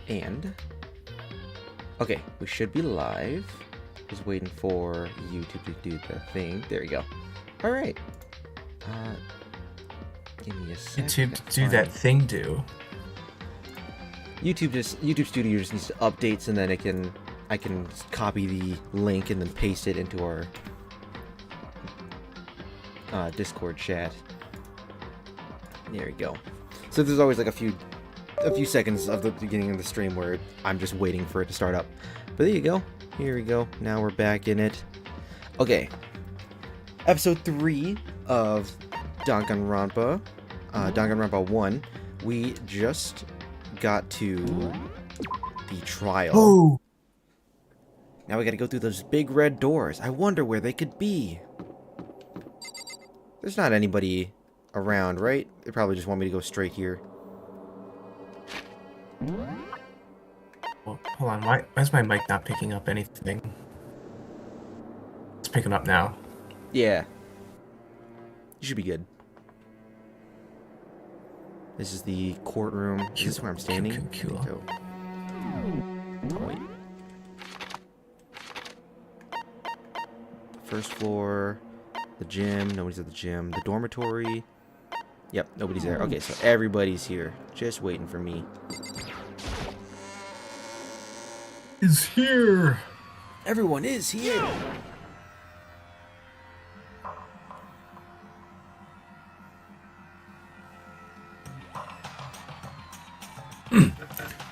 And okay, we should be live. Just waiting for YouTube to do the thing. There we go. All right. Give me a second. YouTube do that thing do. YouTube Studio just needs to updates, and then I can copy the link and then paste it into our Discord chat. There we go. So there's always like a few seconds of the beginning of the stream where I'm just waiting for it to start up. But there you go. Here we go. Now we're back in it. Okay. Episode 3 of Danganronpa. Danganronpa 1. We just got to the trial. Oh! Now we gotta go through those big red doors. I wonder where they could be. There's not anybody around, right? They probably just want me to go straight here. Well, hold on, why is my mic not picking up anything? It's picking up now. Yeah. You should be good. This is the courtroom. Is this where I'm standing? Cool. Oh, wait. First floor. The gym. Nobody's at the gym. The dormitory. Yep, nobody's there. Okay, so everybody's here. Just waiting for me. Is here. Everyone is here.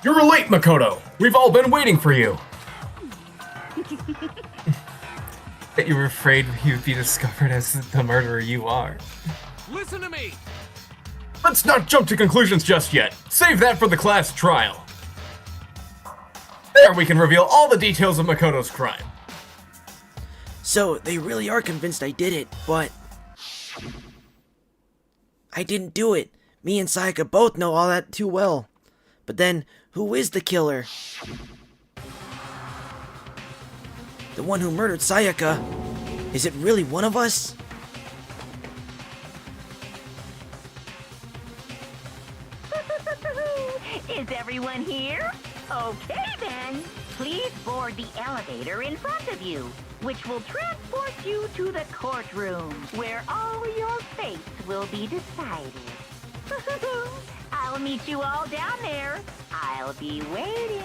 You're late, Makoto. We've all been waiting for you. That you were afraid you'd be discovered as the murderer you are. Listen to me! Let's not jump to conclusions just yet. Save that for the class trial. There we can reveal all the details of Makoto's crime. So, they really are convinced I did it, but I didn't do it. Me and Sayaka both know all that too well. But then, who is the killer? The one who murdered Sayaka? Is it really one of us? Is everyone here? Okay then. Please board the elevator in front of you, which will transport you to the courtroom, where all your fates will be decided. I'll meet you all down there. I'll be waiting.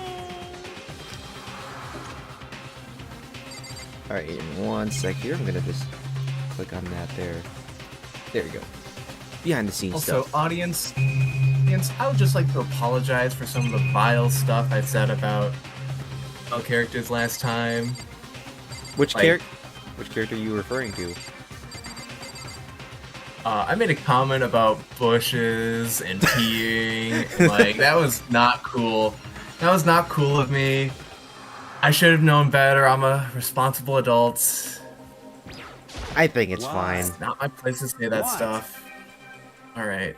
Alright, in 1 sec here, I'm gonna just click on that there. There we go. Behind the scenes Also, stuff. audience, I would just like to apologize for some of the vile stuff I said about male characters last time. Which like- character are you referring to? I made a comment about bushes and peeing. Like, that was not cool. That was not cool of me. I should have known better. I'm a responsible adult. I think it's fine. It's not my place to say that stuff. Alright.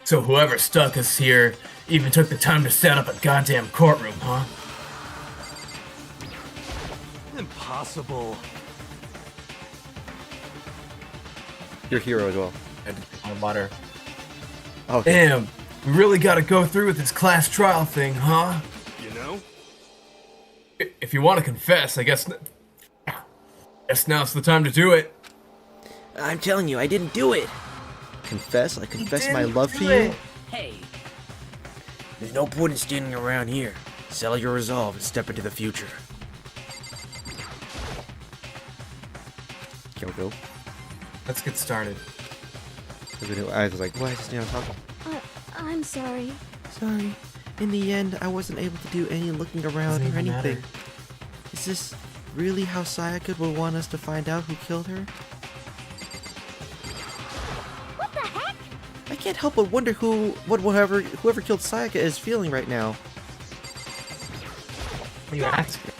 So whoever stuck us here even took the time to set up a goddamn courtroom, huh? Impossible. You're a hero as well. I had to drink my water. Okay. Damn, we really gotta go through with this class trial thing, huh? You know? If you want to confess, I guess now's the time to do it. I'm telling you, I didn't do it. Confess? I confess my didn't love do for you? it. Hey. There's no point in standing around here. Settle your resolve and step into the future. Kyoko. Let's get started. I was like, why is this now talking? I'm sorry. Sorry. In the end, I wasn't able to do any looking around Doesn't or even anything. matter. Is this really how Sayaka would want us to find out who killed her? What the heck? I can't help but wonder whoever killed Sayaka is feeling right now. You ask her.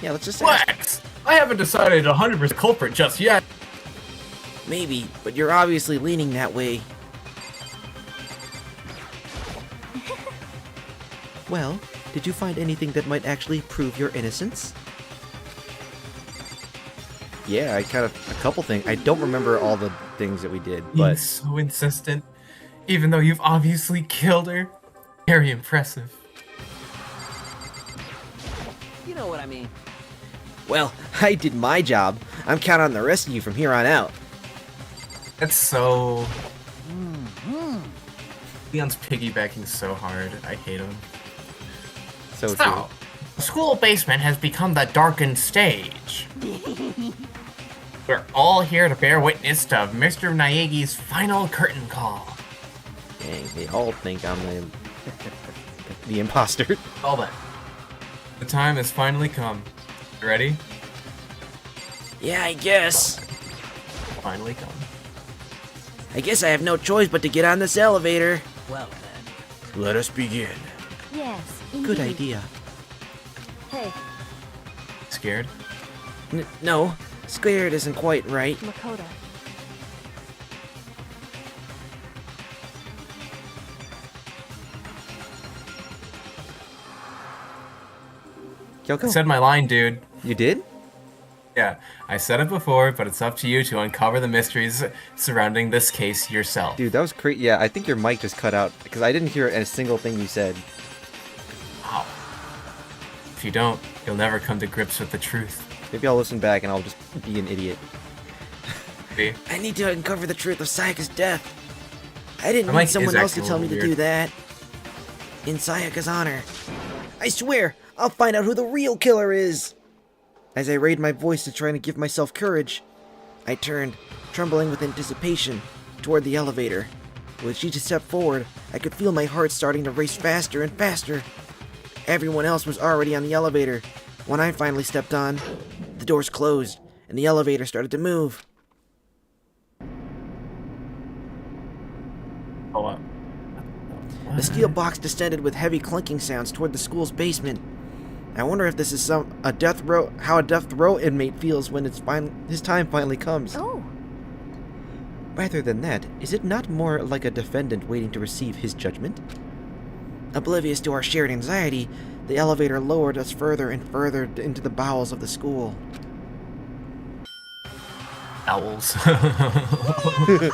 Yeah, let's just ask. Flex! I haven't decided 100% culprit just yet. Maybe, but you're obviously leaning that way. Well, did you find anything that might actually prove your innocence? Yeah, a couple things. I don't remember all the things that we did, but He's so insistent. Even though you've obviously killed her. Very impressive. You know what I mean. Well, I did my job. I'm counting on the rest of you from here on out. That's so... Leon's piggybacking so hard. I hate him. So true. The school basement has become the darkened stage. We're all here to bear witness to Mr. Naegi's final curtain call. Dang, they all think I'm the imposter. All that. The time has finally come. You ready? Yeah, I guess. Finally come. I guess I have no choice but to get on this elevator. Well then. Let us begin. Yes, Good indeed. idea. Hey, Scared? No, scared isn't quite right. Makoto. Yo, I go. said my line, dude. You did? Yeah, I said it before, but it's up to you to uncover the mysteries surrounding this case yourself. Dude, that was crazy. Yeah, I think your mic just cut out because I didn't hear a single thing you said. Wow. If you don't, you'll never come to grips with the truth. Maybe I'll listen back and I'll just be an idiot. See? I need to uncover the truth of Sayaka's death. I didn't My need mic someone is else to acting a tell me to little do that. In Sayaka's honor. I swear, I'll find out who the real killer is. As I raised my voice to try to give myself courage, I turned, trembling with anticipation, toward the elevator. With each step forward, I could feel my heart starting to race faster and faster. Everyone else was already on the elevator. When I finally stepped on, the doors closed, and the elevator started to move. Oh, what? The steel box descended with heavy clinking sounds toward the school's basement. I wonder if this is how a death row inmate feels when his time finally comes. Oh, Rather than that, is it not more like a defendant waiting to receive his judgment? Oblivious to our shared anxiety, the elevator lowered us further and further into the bowels of the school. Owls. Hey,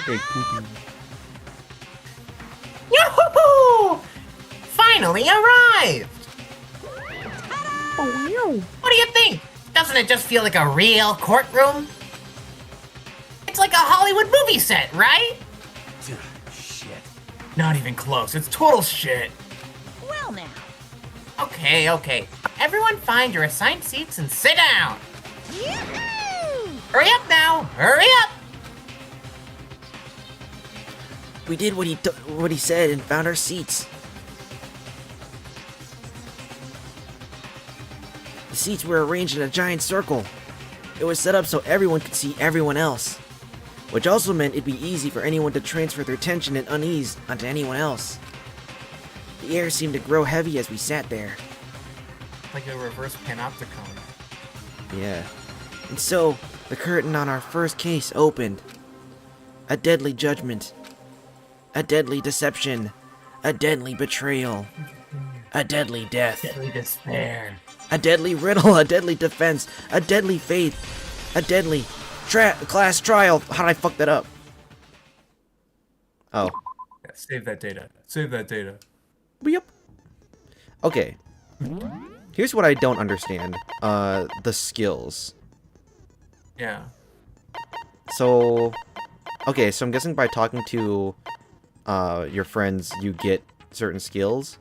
poopy. Yoo-hoo-hoo! Finally arrived! What do you think? Doesn't it just feel like a real courtroom? It's like a Hollywood movie set, right? Shit. Not even close. It's total shit. Well now. Okay. Everyone find your assigned seats and sit down. Yoo-hoo! Hurry up now! Hurry up! We did what he said and found our seats. The seats were arranged in a giant circle. It was set up so everyone could see everyone else, which also meant it'd be easy for anyone to transfer their tension and unease onto anyone else. The air seemed to grow heavy as we sat there, Like a reverse panopticon. Yeah. and so the curtain on our first case opened. A deadly judgment, a deadly deception, a deadly betrayal, a deadly death. Deadly despair. A deadly riddle, a deadly defense, a deadly faith, a deadly class trial. How did I fuck that up? Oh. Yeah, save that data. Save that data. Yep. Okay. Here's what I don't understand. The skills. Yeah. So, okay, so I'm guessing by talking to your friends, you get certain skills.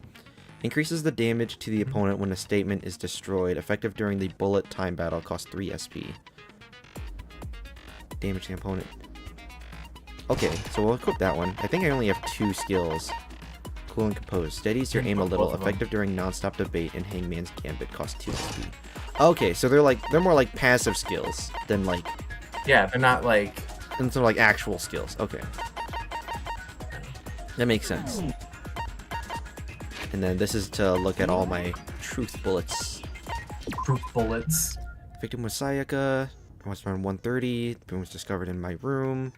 Increases the damage to the opponent when a statement is destroyed. Effective during the bullet time battle. Costs 3 SP. Damage to the opponent. Okay, so we'll equip that one. I think I only have 2 skills. Cool and Composed. Steadies your aim a little. Both of them. Effective during non-stop debate and Hangman's Gambit. Costs 2 SP. Okay, so they're more like passive skills than like Yeah, they're not like... actual skills. Okay. That makes sense. And then this is to look at all my truth bullets. proof bullets. Victim was Sayaka. I was around 1:30. Boom was discovered in my room.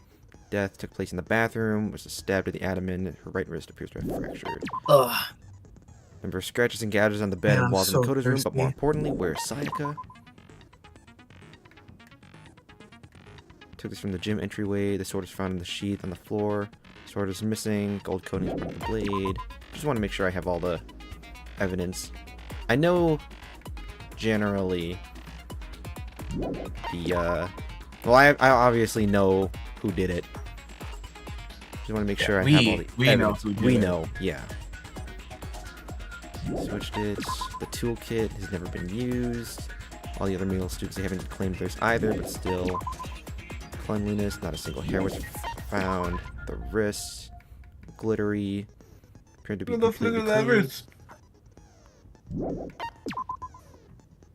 Death took place in the bathroom. Was stabbed to the abdomen. Her right wrist appears to have fractured. Ugh. Number of scratches and gouges on the bed Man, and I'm walls so in Makoto's room, but more thirsty. importantly, where's Sayaka? Took this from the gym entryway. The sword is found in the sheath on the floor. Sword is missing. Gold coating is on the blade. Just want to make sure I have all the evidence. I know generally the well, I obviously know who did it. Just want to make sure I have all the we know evidence. who did We it. know, yeah. Switched it. The toolkit has never been used. All the other male students, they haven't claimed theirs either, but still. Cleanliness, not a single hair was found. The wrist, glittery, appeared to be completely clean.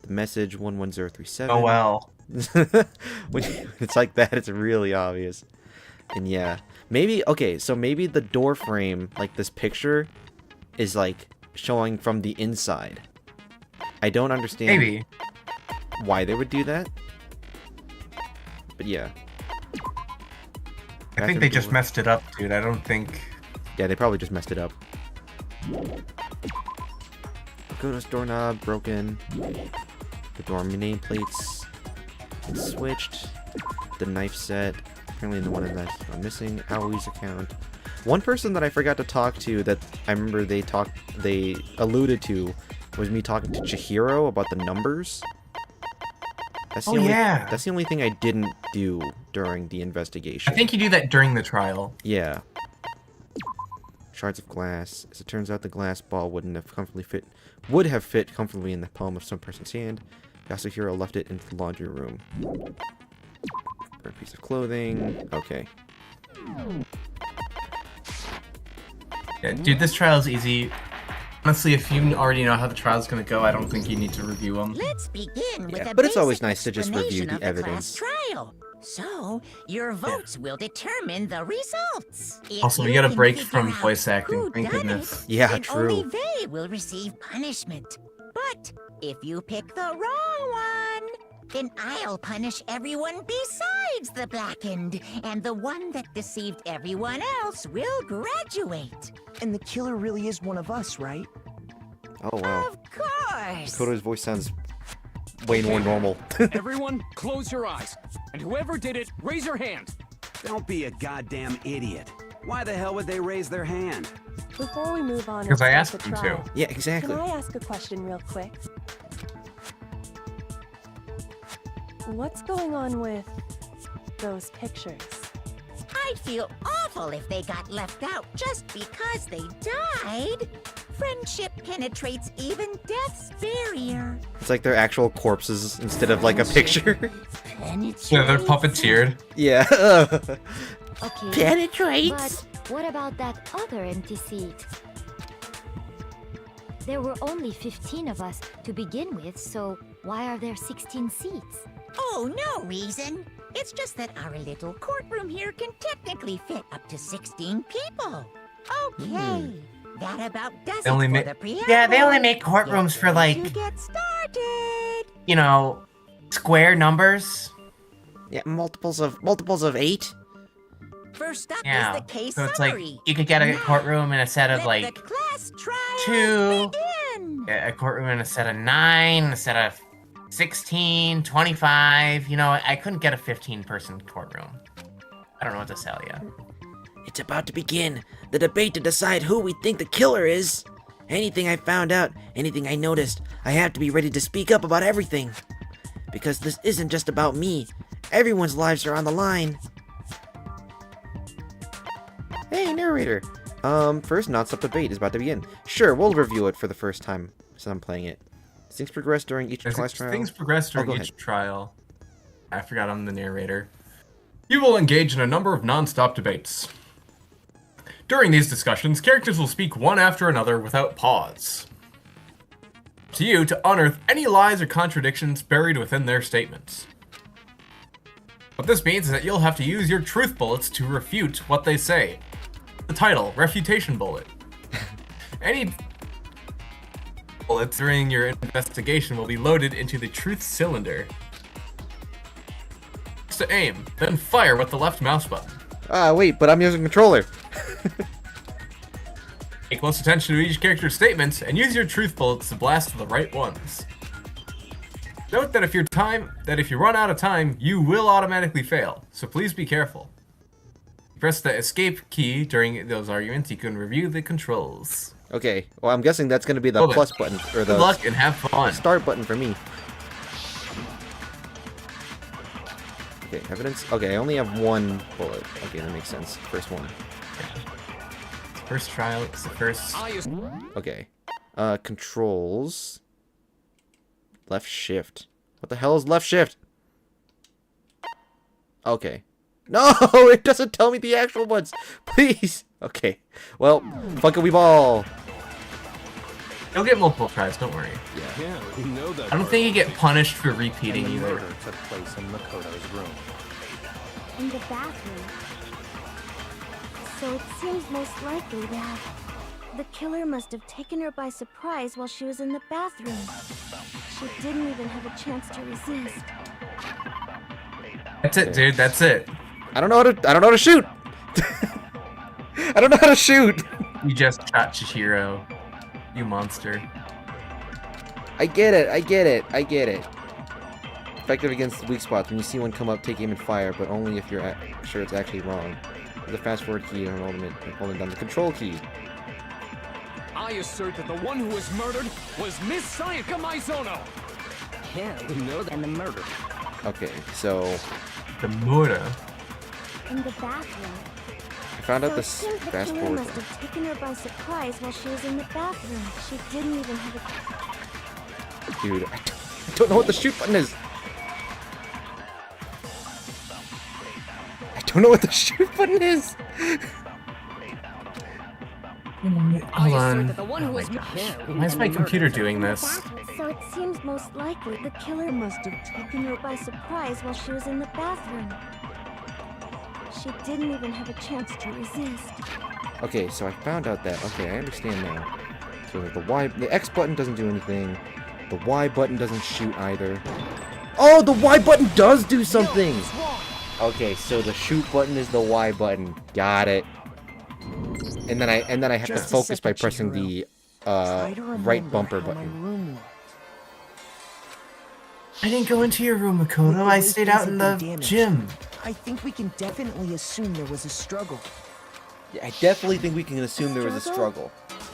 The message 11037. Oh well. When it's like that, it's really obvious. And yeah, maybe, okay, so maybe the door frame, like this picture, is like showing from the inside. I don't understand Maybe. why they would do that. But yeah. I think they just messed it up, dude. I don't think. Yeah, they probably just messed it up. Pagoda's doorknob broken. The door nameplates switched. The knife set. Apparently the one that's missing. Aoi's account. One person that I forgot to talk to that I remember they alluded to was me talking to Chihiro about the numbers. That's the that's the only thing I didn't do during the investigation. I think you do that during the trial. Yeah. Shards of glass. As it turns out, the glass ball would have fit comfortably in the palm of some person's hand. Yasuhiro left it in the laundry room. A piece of clothing. Okay. Yeah, dude, this trial is easy. Honestly, if you already know how the trial's gonna go, I don't think you need to review them. Let's begin with a But it's always basic nice to just review explanation the of class evidence. trial. So, your votes will determine the results. If Also, you got a can break figure from out voice acting, who thank done goodness. it, Yeah, then true. only they will receive punishment. But if you pick the wrong one, then I'll punish everyone besides the blackened, and the one that deceived everyone else will graduate. And the killer really is one of us, right? Oh wow. Of course. Koto's voice sounds way more normal. Everyone, close your eyes. And whoever did it, raise your hand. Don't be a goddamn idiot. Why the hell would they raise their hand? Before we move on, Because I and asked start them the to. trial, Yeah, Can exactly. I ask a question real quick? What's going on with those pictures? I'd feel awful if they got left out just because they died. Friendship penetrates even death's barrier. It's like they're actual corpses instead of like a picture. Yeah, they're puppeteered. Yeah. Okay. Penetrates. But what about that other empty seat? There were only 15 of us to begin with, so why are there 16 seats? Oh, no reason. It's just that our little courtroom here can technically fit up to 16 people. Okay. That about does They only it for make- the preamble. Yeah, they only make courtrooms Get for, ready like, to get started. you know, square numbers. Yeah, multiples of 8. First up Yeah. is the case So it's like summary. you could get a Now, courtroom in a set of Let like the class trial 2, begin. a courtroom in a set of 9, a set of 16, 25. You know, I couldn't get a 15-person courtroom. I don't know what to tell you. It's about to begin. The debate to decide who we think the killer is. Anything I found out, anything I noticed, I have to be ready to speak up about everything. Because this isn't just about me. Everyone's lives are on the line. Hey, narrator. First non-stop debate is about to begin. Sure, we'll review it for the first time since I'm playing it. As things progress during each class trial. Things progress during go each ahead. trial. I forgot I'm the narrator. You will engage in a number of non-stop debates. During these discussions, characters will speak one after another without pause. To you to unearth any lies or contradictions buried within their statements. What this means is that you'll have to use your truth bullets to refute what they say. The title, Refutation Bullet. Any bullets during your investigation will be loaded into the truth cylinder. To aim, then fire with the left mouse button. Wait, but I'm using controller. Pay close attention to each character's statements and use your truth bullets to blast the right ones. Note that if you run out of time, you will automatically fail. So please be careful. Press the escape key during those arguments. You can review the controls. Okay, well, I'm guessing that's going to be the Well then, plus button, or the Good luck and have fun. start button for me. Okay, evidence. Okay, I only have one bullet. Okay, that makes sense. First one. First trial. It's the first. Okay. Controls. Left shift. What the hell is left shift? Okay. No, it doesn't tell me the actual ones. Please. Okay. Well, fuck it, we ball. You'll get multiple tries. Don't worry. Yeah, we know that. I don't think you get punished for repeating And the either. murder took place in Makoto's room. In the bathroom. So it seems most likely that the killer must have taken her by surprise while she was in the bathroom. She didn't even have a chance to resist. That's it, dude. That's it. I don't know how to shoot. I don't know how to shoot. You just shot Chihiro. You monster. I get it. Effective against weak spots. When you see one come up, take aim and fire, but only if you're sure it's actually wrong. The fast forward key and holding down the control key. I assert that the one who was murdered was Miss Sayaka Maizono. Yeah, we know that. And the murder. Okay, so The murder. In the bathroom. I found out So the it seems the fast killer forward. must have taken her by surprise while she was in the bathroom. She didn't even have a... Dude, I don't know what the shoot button is. I don't know what the shoot button is. Hold on. that the one who was Why is my computer doing this? So it seems most likely the killer must have taken her by surprise while she was in the bathroom. She didn't even have a chance to resist. Okay, so I found out that. Okay, I understand now. So the X button doesn't do anything. The Y button doesn't shoot either. Oh, the Y button does do something. Okay, so the shoot button is the Y button. Got it. And then I have to Just a focus by second, pressing Chihiro. the right bumper how my button. room looked. I didn't go into your room, Makoto. I stayed out in the gym. I think we can definitely assume there was a struggle. Yeah, I definitely think we can assume there was a struggle.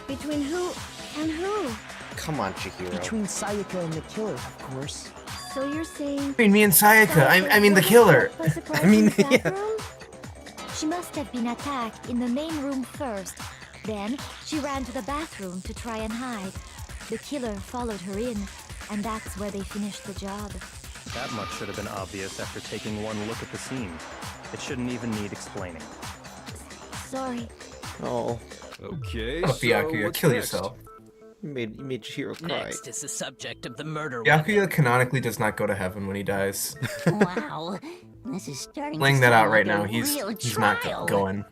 Between who and who? Come on, Chihiro. Between Sayaka and the killer, of course. So you're saying... Between me and Sayaka. I mean the killer. By surprise I mean, in the yeah. bathroom? She must have been attacked in the main room first. Then she ran to the bathroom to try and hide. The killer followed her in, and that's where they finished the job. That much should have been obvious after taking one look at the scene. It shouldn't even need explaining. Sorry. Oh, Okay, Oh, so Byakuya, what's kill next? yourself. you made Chihiro cry. Next is the subject of the murder. Byakuya canonically does not go to heaven when he dies. Wow, this is starting Laying to that out sound right like now. a He's real not trial. going.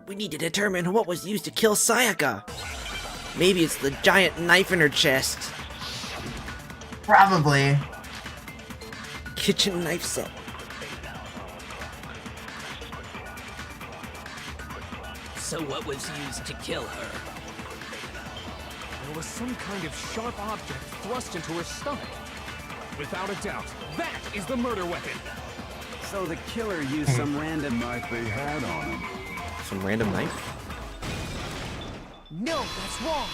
We need to determine what was used to kill Sayaka. Maybe it's the giant knife in her chest. Probably. Kitchen knife set. So what was used to kill her? There was some kind of sharp object thrust into her stomach. Without a doubt, that is the murder weapon. So the killer used some random knife they had on him. Some random knife? No, that's wrong.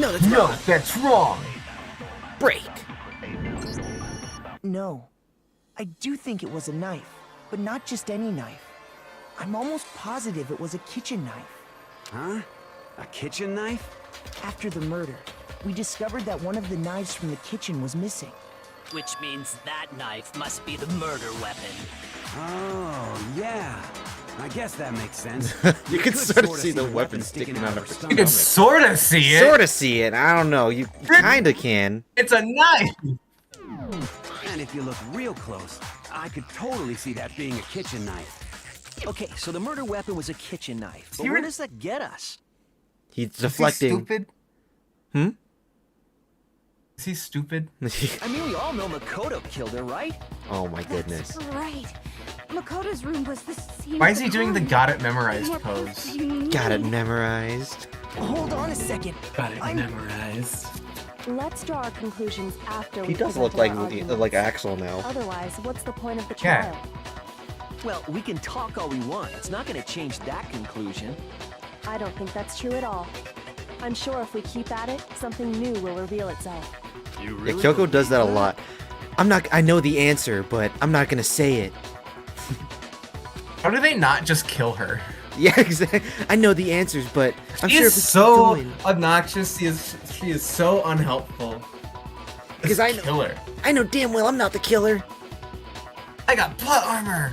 No, that's No, wrong. that's wrong. Break. No. I do think it was a knife, but not just any knife. I'm almost positive it was a kitchen knife. Huh? A kitchen knife? After the murder, we discovered that one of the knives from the kitchen was missing. Which means that knife must be the murder weapon. Oh, yeah. I guess that makes sense. You can could sort of sorta see the weapon sticking out of her You stomach. can sort of see it. Sort of see it. I don't know. You kind of can. It's a knife. And if you look real close, I could totally see that being a kitchen knife. Okay, so the murder weapon was a kitchen knife. But You're- where does that get us? He's Is he deflecting. stupid? Hmm? Is he stupid? I mean, we all know Makoto killed her, right? Oh my goodness. Right. Makoto's room was the scene. Why of is the he doing the crime. got it memorized What else pose? do you need? Got it memorized. Hold on a second. Got it I'm- memorized. Let's draw our conclusions after He we does present look our arguments. like Axel now. Otherwise, what's the point of the Yeah. trial? Well, we can talk all we want. It's not gonna change that conclusion. I don't think that's true at all. I'm sure if we keep at it, something new will reveal itself. Yeah, Kyoko does that a lot. I know the answer, but I'm not gonna say it. How do they not just kill her? Yeah, exactly. I know the answers, but I'm She sure is if we keep so going- obnoxious. She is so unhelpful. Because Just kill her. I know damn well I'm not the killer. I got plot armor.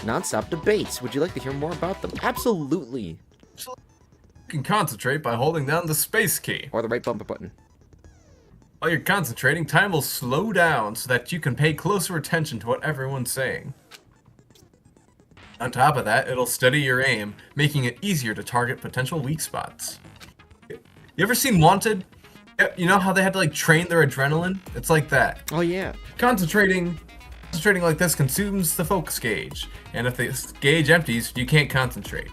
Non-stop debates. Would you like to hear more about them? Absolutely. You can concentrate by holding down the space key. Or the right bumper button. While you're concentrating, time will slow down so that you can pay closer attention to what everyone's saying. On top of that, it'll steady your aim, making it easier to target potential weak spots. You ever seen Wanted? You know how they had to like train their adrenaline? It's like that. Oh yeah. Concentrating like this consumes the focus gauge, and if the gauge empties, you can't concentrate.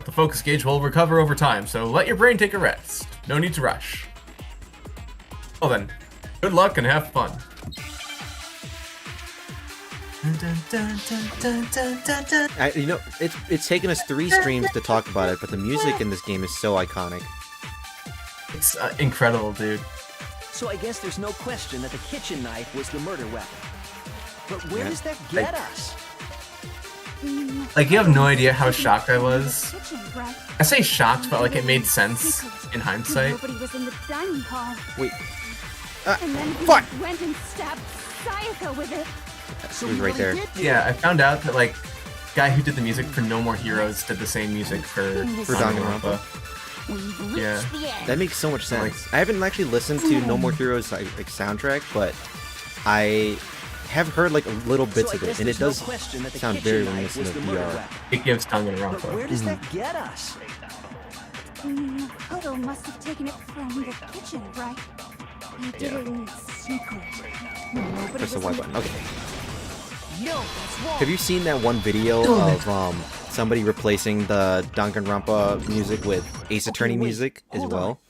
The focus gauge will recover over time, so let your brain take a rest. No need to rush. Well then, good luck and have fun. It's taken us 3 streams to talk about it, but the music in this game is so iconic. It's incredible, dude. So I guess there's no question that the kitchen knife was the murder weapon. But where Yeah. does that get us? Like, you have no idea how shocked I was. I say shocked, but like it made sense in hindsight. Nobody was in the dining hall. Wait. And then he fuck! went and stabbed Sayaka with it. It was right there. Yeah, I found out that like guy who did the music for No More Heroes did the same music for Danganronpa. Yeah. That makes so much sense. I haven't actually listened to No More Heroes like soundtrack, but I have heard like little bits of it, and it does sound very reminiscent of VR. It gives But where Danganronpa. does that get us? Makoto must have taken it from the kitchen, right? He did it in secret. Nobody Press the was Y in button. Okay. No, that's wrong. Have you seen that one video of somebody replacing the Danganronpa music with Ace Attorney wait, music as hold well?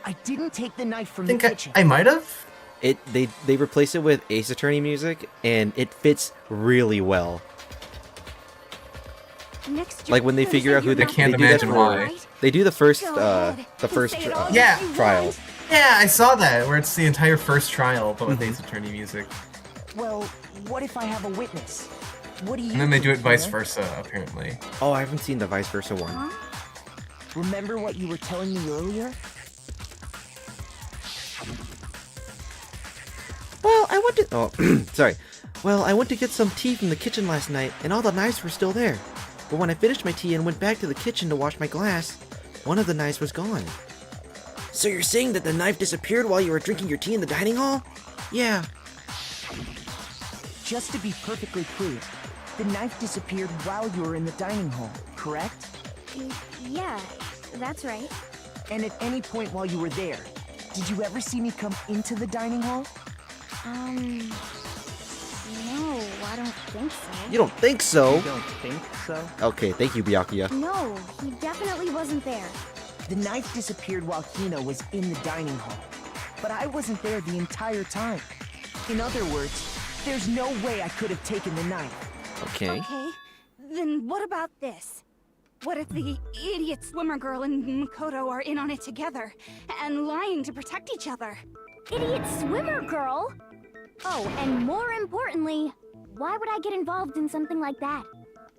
I didn't take the knife from I the think kitchen. I might have. They replace it with Ace Attorney music, and it fits really well. Next, Like when they figure out who I can't imagine why. They do the first Go ahead. Say it all you Yeah. trial. Yeah, I saw that where it's the entire first trial, but with Ace Attorney music, Well, what if I have a witness? What do you and then they do it think, vice Hannah? versa. Apparently. Oh, I haven't seen the vice versa one. Remember what you were telling me earlier? Well, I went to... Oh, sorry. Well, I went to get some tea from the kitchen last night, and all the knives were still there. But when I finished my tea and went back to the kitchen to wash my glass, one of the knives was gone. So you're saying that the knife disappeared while you were drinking your tea in the dining hall? Yeah. Just to be perfectly clear, the knife disappeared while you were in the dining hall, correct? Yeah, that's right. And at any point while you were there, did you ever see me come into the dining hall? No, I don't think so. You don't think so? You don't think so? Okay, thank you, Byakuya. No, he definitely wasn't there. The knife disappeared while Hina was in the dining hall. But I wasn't there the entire time. In other words, there's no way I could have taken the knife. Okay. Okay, then what about this? What if the idiot swimmer girl and Makoto are in on it together and lying to protect each other? Idiot swimmer girl? Oh, and more importantly, why would I get involved in something like that?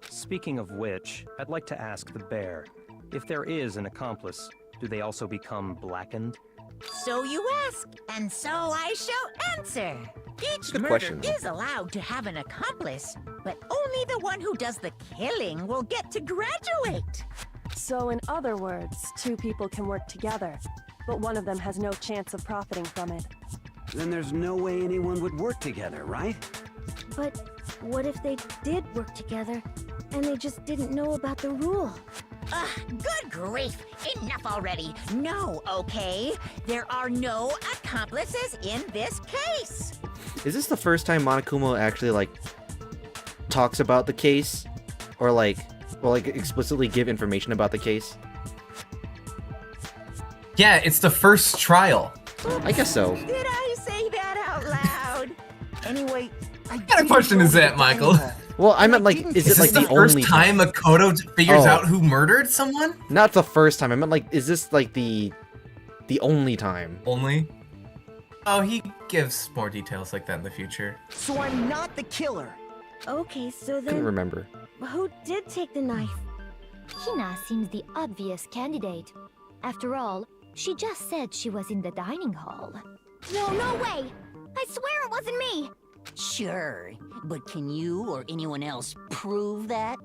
Speaking of which, I'd like to ask the bear, if there is an accomplice, do they also become blackened? So you ask, and so I shall answer. Each Good murder question. is allowed to have an accomplice, but only the one who does the killing will get to graduate. So in other words, two people can work together, but one of them has no chance of profiting from it. Then there's no way anyone would work together, right? But what if they did work together and they just didn't know about the rule? Ugh, good grief! Enough already! No, okay? There are no accomplices in this case! Is this the first time Monokuma actually, like, talks about the case? Or, like, explicitly give information about the case? Yeah, it's the first trial. I guess so. Did I say that out loud? Anyway, What kind of question is that, Michael? Well, I meant like, is it like the first only time Makoto figures Oh. out who murdered someone? Not the first time. I meant like, is this like the only time? Only? Oh, he gives more details like that in the future. So I'm not the killer. Okay, so Couldn't then remember. who did take the knife? Hina seems the obvious candidate. After all, she just said she was in the dining hall. No, no way! I swear it wasn't me! Sure, but can you or anyone else prove that?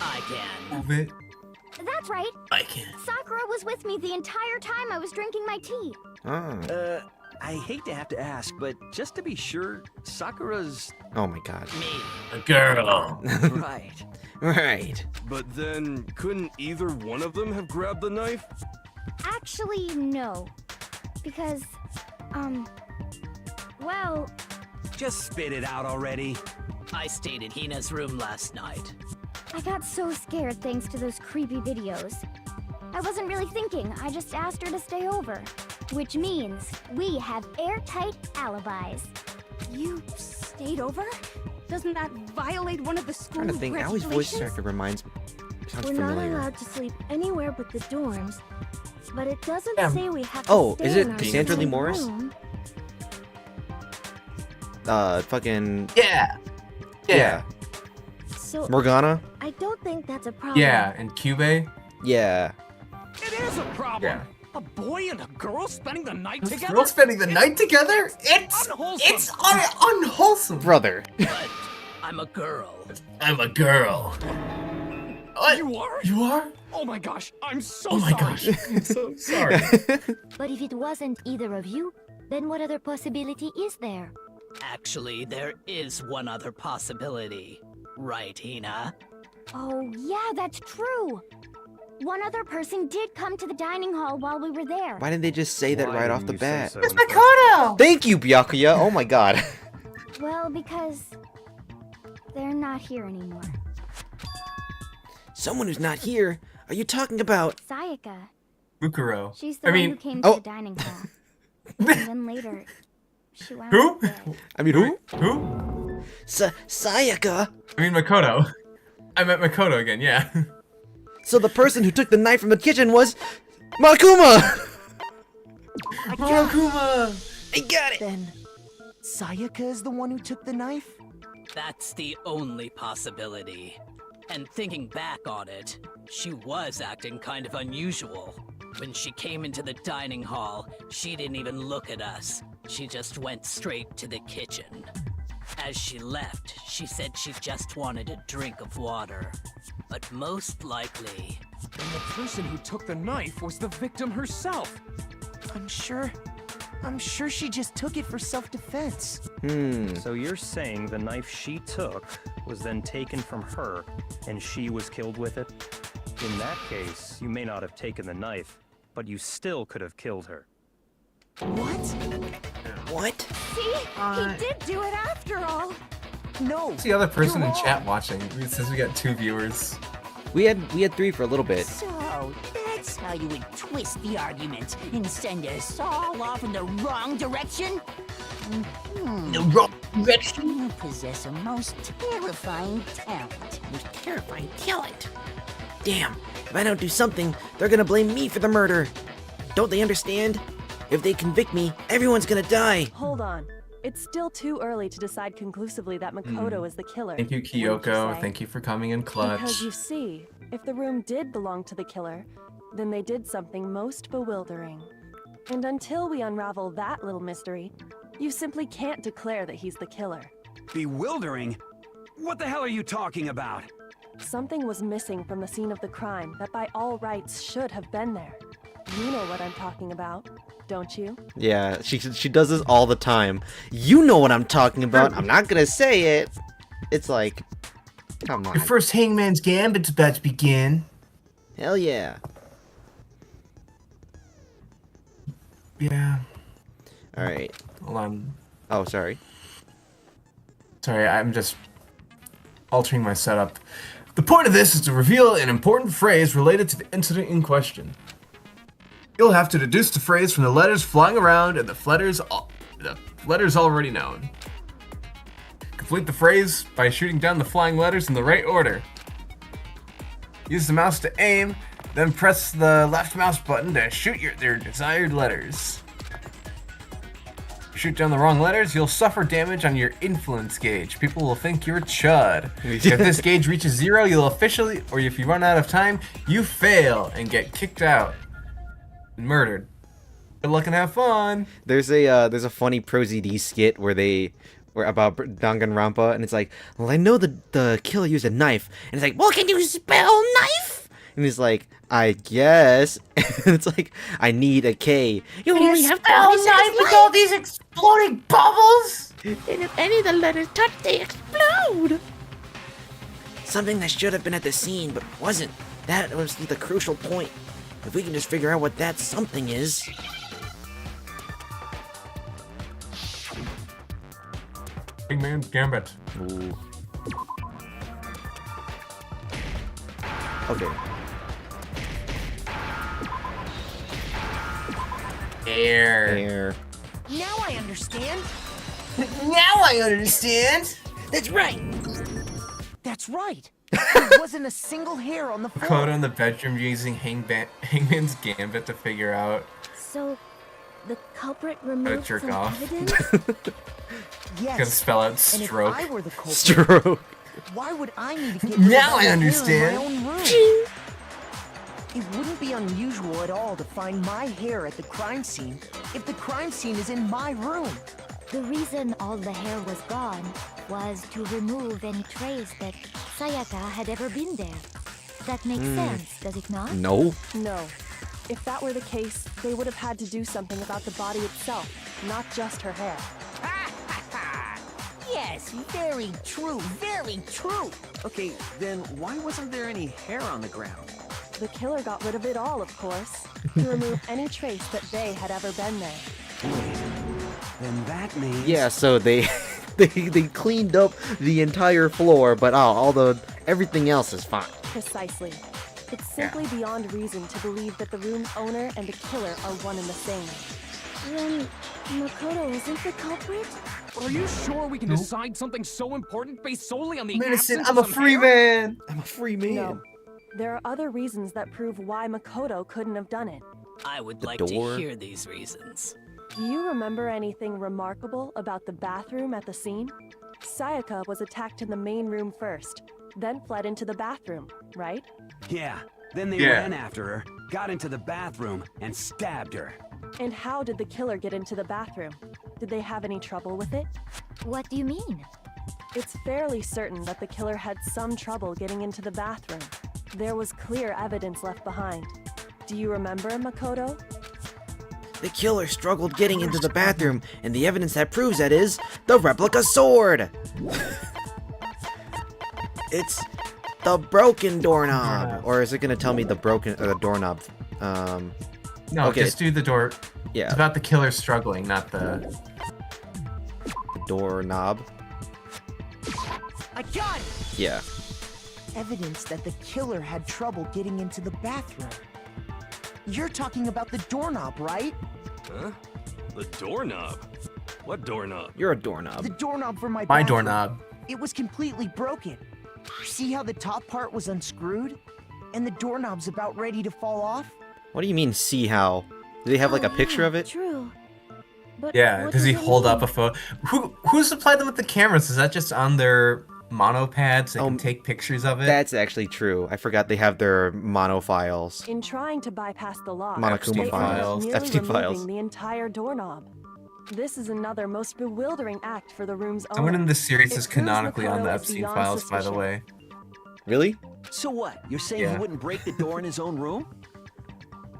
I can. Prove it. That's right. I can. Sakura was with me the entire time I was drinking my tea. Ah. I hate to have to ask, but just to be sure, Sakura's... Oh my god. Me. A girl. right. Right. But then, couldn't either one of them have grabbed the knife? Actually, no. Because, well... Just spit it out already. I stayed in Hina's room last night. I got so scared thanks to those creepy videos. I wasn't really thinking, I just asked her to stay over. Which means we have airtight alibis. You stayed over? Doesn't that violate one of the I'm school's trying to think. Allie's voice regulations? actor reminds me. Sounds We're familiar. not allowed to sleep anywhere but the dorms. But it doesn't Yeah. say we have to Oh, stay is it in our Cassandra Lee assigned Morris? room. Fucking. Yeah. Yeah. So Morgana? I don't think that's a problem. Yeah, and Cube? Yeah. It is a problem. Yeah. A boy and a girl spending the night together? Girls spending the night together? Unwholesome. It's unwholesome. Brother. I'm a girl. I'm a girl. What? You are? You are? Oh my gosh, I'm so Oh my sorry. gosh. I'm so sorry. But if it wasn't either of you, then what other possibility is there? Actually, there is one other possibility. Right, Hina? Oh, yeah, that's true. One other person did come to the dining hall while we were there. Why didn't they just say that Why right off didn't the you say bat? so It's in the first Makoto! Thank you, Byakuya. Oh my god. Well, because they're not here anymore. Someone who's not here? Are you talking about? Sayaka. Bukuro. She's the one who came to oh. the dining hall. And then later, she wound Who? up dead. I mean, who? Who? Sayaka? I mean Makoto. I meant Makoto again, yeah. So the person who took the knife from the kitchen was Makuma! Makuma! I got it! Then, Sayaka is the one who took the knife? That's the only possibility. And thinking back on it, she was acting kind of unusual. When she came into the dining hall, she didn't even look at us. She just went straight to the kitchen. As she left, she said she just wanted a drink of water. But most likely... And the person who took the knife was the victim herself. I'm sure she just took it for self-defense. So you're saying the knife she took was then taken from her, and she was killed with it? In that case, you may not have taken the knife, but you still could have killed her. What? What? See? He did do it after all. No. Who's the other person you're in chat wrong. watching? It says we got 2 viewers. We had 3 for a little bit. So, that's how you would twist the argument and send us all off in the wrong direction? The wrong direction? You possess a most terrifying talent. Terrifying talent. Damn, if I don't do something, they're gonna blame me for the murder. Don't they understand? If they convict me, everyone's gonna die. Hold on. It's still too early to decide conclusively that Makoto is the killer. Thank you, wouldn't you Kyoko. say? Thank you for coming in clutch. Because you see, if the room did belong to the killer, then they did something most bewildering. And until we unravel that little mystery, you simply can't declare that he's the killer. Bewildering? What the hell are you talking about? Something was missing from the scene of the crime that by all rights should have been there. You know what I'm talking about, don't you? Yeah, she does this all the time. You know what I'm talking about. I'm not gonna say it. It's like, come on. Your first Hangman's Gambit's about to begin. Hell yeah. Yeah. All right. Hold on. Oh, sorry. Sorry, I'm just altering my setup. The point of this is to reveal an important phrase related to the incident in question. You'll have to deduce the phrase from the letters flying around and the letters already known. Complete the phrase by shooting down the flying letters in the right order. Use the mouse to aim, then press the left mouse button to shoot their desired letters. Shoot down the wrong letters, you'll suffer damage on your influence gauge. People will think you're Chud. If this gauge reaches 0, you'll officially, or if you run out of time, you fail and get kicked out and murdered. Good luck and have fun. There's a funny ProZD skit where about Danganronpa, and it's like, well, I know the killer used a knife, and it's like, well, can you spell knife? And he's like, I guess. And it's like, I need a K. You only have spell knife with all these exploding bubbles? And if any of the letters touch, they explode. Something that should have been at the scene, but wasn't. That was the crucial point. If we can just figure out what that something is. Hangman's Gambit. Ooh. Okay. Air. Now I understand. Now I understand. That's right. That's right. There wasn't a single hair on the floor. Makoto in the bedroom using Hangman's Gambit to figure out So, the culprit how to removed jerk some off. evidence? Yes. Gonna spell out And stroke. if I were the culprit, Stroke. why would I need to get rid of Now all I the hair understand. in my own room? It wouldn't be unusual at all to find my hair at the crime scene if the crime scene is in my room. The reason all the hair was gone was to remove any trace that Sayaka had ever been there. That makes sense, does it not? No. No. If that were the case, they would have had to do something about the body itself, not just her hair. Yes, very true, very true. Okay, then why wasn't there any hair on the ground? The killer got rid of it all, of course, to remove any trace that they had ever been there. Then that means... Yeah, so they cleaned up the entire floor, but everything else is fine. Precisely. It's simply beyond reason to believe that the room's owner and the killer are one and the same. Then Makoto isn't the culprit? Are you sure we can decide something so important based solely on the I'm innocent. absence I'm of a some free hair? man. I'm a free man. No. There are other reasons that prove why Makoto couldn't have done it. I would The like door. to hear these reasons. Do you remember anything remarkable about the bathroom at the scene? Sayaka was attacked in the main room first, then fled into the bathroom, right? Yeah. Then they Yeah. ran after her, got into the bathroom, and stabbed her. And how did the killer get into the bathroom? Did they have any trouble with it? What do you mean? It's fairly certain that the killer had some trouble getting into the bathroom. There was clear evidence left behind. Do you remember, Makoto? The killer struggled getting into the bathroom, and the evidence that proves that is the replica sword. It's the broken doorknob. Or is it gonna tell me the doorknob? No, Okay. just do the door. Yeah. It's about the killer struggling, not the... The doorknob. I got it! Yeah. Evidence that the killer had trouble getting into the bathroom. You're talking about the doorknob, right? Huh? The doorknob? What doorknob? You're a doorknob. The doorknob for my My bathroom. doorknob. It was completely broken. See how the top part was unscrewed? And the doorknob's about ready to fall off? What do you mean, see how? Do they have like a picture of it? True. But Yeah, what does he it hold mean? up a photo? Who supplied them with the cameras? Is that just on their mono pads? They can take pictures of it? That's actually true. I forgot they have their mono files. In trying to bypass the law, Monokuma they files. ended up FT nearly files. removing the entire doorknob. This is another most bewildering act for the room's owner. Someone in this series It is proves canonically on the Makoto is Epstein beyond files, by the suspicion. way. Really? So what? You're saying Yeah. he wouldn't break the door in his own room?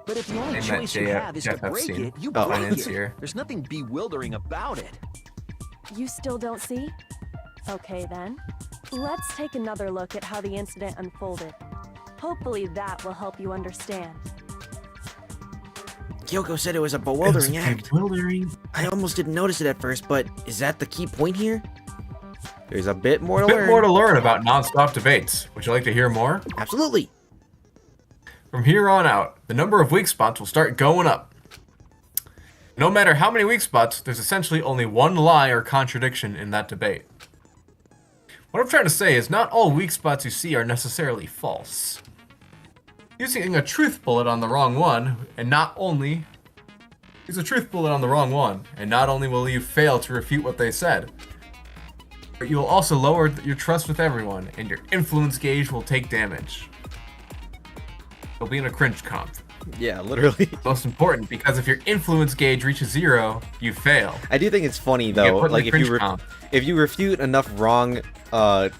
But if the only They met choice you Jeff have is to break Epstein. it, you Oh, break it. financier. There's nothing bewildering about it. You still don't see? Okay then. Let's take another look at how the incident unfolded. Hopefully that will help you understand. Kyoko said it was a bewildering It's act. bewildering. I almost didn't notice it at first, but is that the key point here? There's a bit more to A bit learn. more to learn about non-stop debates. Would you like to hear more? Absolutely. From here on out, the number of weak spots will start going up. No matter how many weak spots, there's essentially only one lie or contradiction in that debate. What I'm trying to say is not all weak spots you see are necessarily false. Using a truth bullet on the wrong one, and not only will you fail to refute what they said, but you'll also lower your trust with everyone, and your influence gauge will take damage. You'll be in a cringe comp. Yeah, literally. Most important, because if your influence gauge reaches 0, you fail. I do think it's funny You get though, put in like the cringe comp. if you refute enough wrong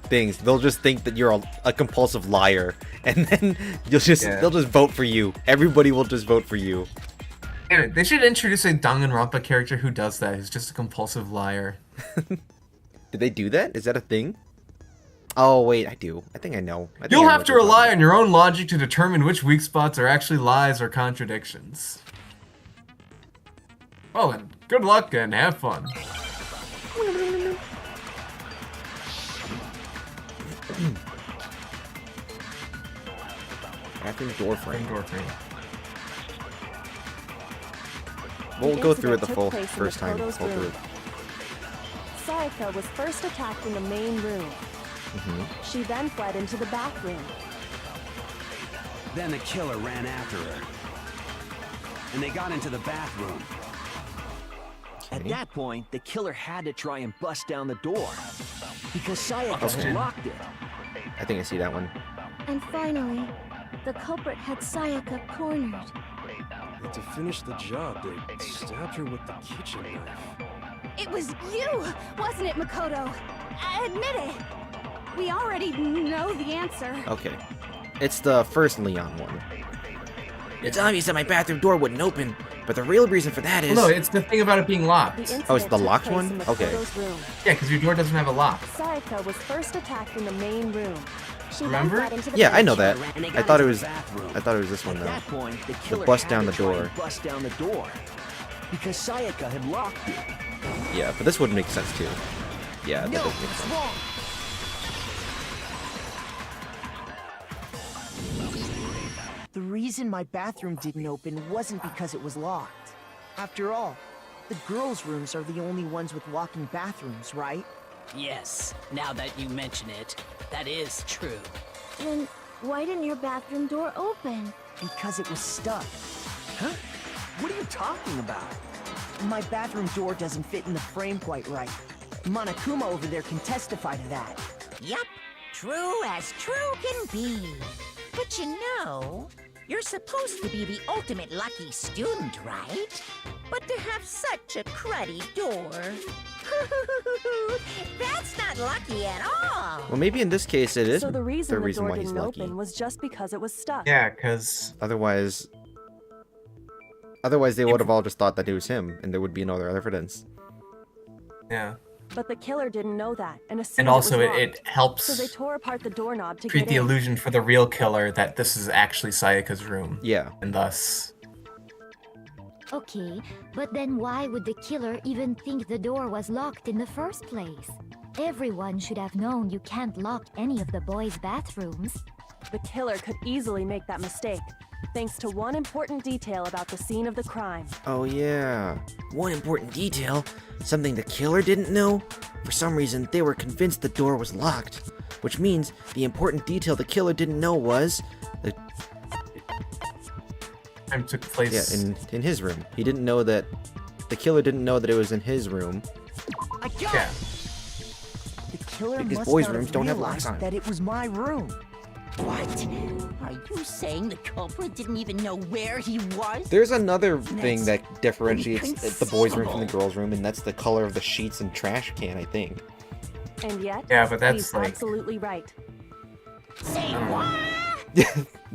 things, they'll just think that you're a compulsive liar, and then they'll just vote for you. Everybody will just vote for you. Damn it, they should introduce a Danganronpa character who does that. Who's just a compulsive liar. Did they do that? Is that a thing? Oh wait, I do. I think I know. I think You'll I know have what to you're talking rely on your own logic to determine which weak spots are actually lies or contradictions. Well then, good luck and have fun. Bathroom door frame. Door frame. We'll The go through it the incident full took place in first time. Makoto's We'll do room. it. Sayaka was first attacked in the main room. She then fled into the bathroom. Then the killer ran after her. And they got into the bathroom. At that point, the killer had to try and bust down the door. Because Sayaka Okay. had locked it. I think I see that one. And finally, the culprit had Sayaka cornered. And to finish the job, they stabbed her with the kitchen knife. It was you, wasn't it, Makoto? Admit it. We already know the answer. Okay. It's the first Leon one. It's obvious that my bathroom door wouldn't open, but the real reason for that is... Well, no, it's the thing about it being locked. Oh, it's the locked one? Okay. Yeah, because your door doesn't have a lock. Sayaka was first attacked in the main room. She then Remember? fled into the Yeah, I know bathroom. that. I thought it was this one At though. that point, the The killer bust had down to the try door. and bust down the door. Because Sayaka had locked it. Yeah, but this would make sense too. Yeah, that No, does make it's sense. wrong. The reason my bathroom didn't open wasn't because it was locked. After all, the girls' rooms are the only ones with walking bathrooms, right? Yes, now that you mention it, that is true. Then why didn't your bathroom door open? Because it was stuck. Huh? What are you talking about? My bathroom door doesn't fit in the frame quite right. Monokuma over there can testify to that. Yup, true as true can be. But you know, you're supposed to be the ultimate lucky student, right? But to have such a cruddy door... That's not lucky at all! Well, maybe in this case it is So the reason the door why he's didn't lucky. open was just because it was stuck. Yeah, because... Otherwise they would have all just thought that it was him, and there would be no other evidence. Yeah. But the killer didn't know that, and assumed And also it was it locked. helps So they tore apart the doorknob to create get the in. illusion for the real killer that this is actually Sayaka's room. Yeah. And thus... Okay, but then why would the killer even think the door was locked in the first place? Everyone should have known you can't lock any of the boys' bathrooms. The killer could easily make that mistake, thanks to one important detail about the scene of the crime. Oh yeah. One important detail, something the killer didn't know. For some reason, they were convinced the door was locked, which means the important detail the killer didn't know was the Crime took place... yeah in his room. He didn't know that the killer didn't know that it was in his room. I got Yeah. The killer Because must boys' not rooms have don't have locks realized on 'em. that it was my room. What? Are you saying the culprit didn't even know where he was? There's another thing That's that differentiates the boys' room from the girls' room, and that's the color of the sheets and trash can, I think. And yet, Yeah, but that's he's like... absolutely right. Say what?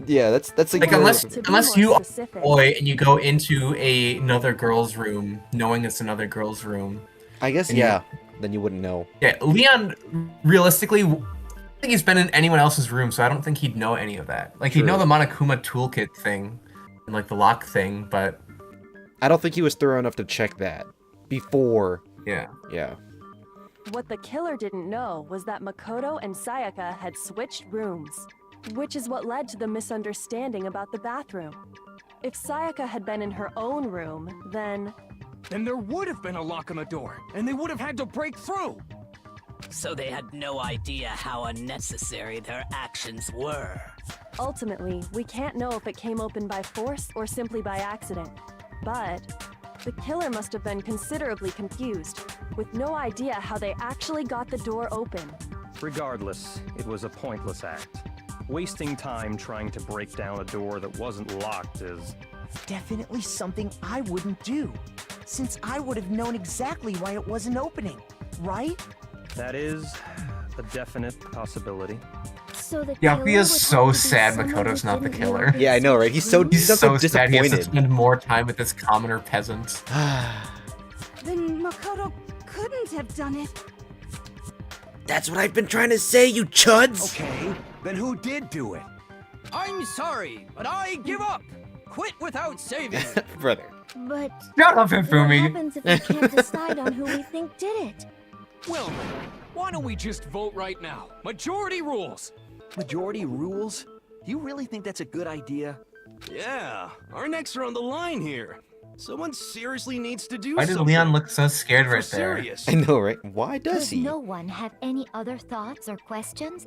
Yeah, that's Like, more unless of a- you are a specific. boy and you go into another girl's room, knowing it's another girl's room. I guess and yeah, then you wouldn't know. Yeah, Leon, realistically, I don't think he's been in anyone else's room, so I don't think he'd know any of that. Like, he'd know True. the Monokuma toolkit thing, and like the lock thing, but... I don't think he was thorough enough to check that before. Yeah. Yeah. What the killer didn't know was that Makoto and Sayaka had switched rooms. which is what led to the misunderstanding about the bathroom. If Sayaka had been in her own room, then there would have been a lock on the door, and they would have had to break through. So they had no idea how unnecessary their actions were. ultimately, we can't know if it came open by force or simply by accident. But the killer must have been considerably confused, with no idea how they actually got the door open. Regardless, it was a pointless act. Wasting time trying to break down a door that wasn't locked is... definitely something I wouldn't do, since I would have known exactly why it wasn't opening, right? That is a definite possibility. So the Yuppie is so sad Makoto's not the killer. Yeah, I know, right? He's so so disappointed. sad he has to spend more time with this commoner peasant. Then Makoto couldn't have done it. That's what I've been trying to say, you chuds! Okay, then who did do it? I'm sorry, but I give up. Quit without saving. Brother. But shut up, what Hifumi. happens if we can't decide on who we think did it? Well, why don't we just vote right now? Majority rules. Majority rules? You really think that's a good idea? Yeah, our necks are on the line here. Someone seriously needs to do Why does something. Leon look so scared right there? Serious. I know, right? Why does Does he? no one have any other thoughts or questions?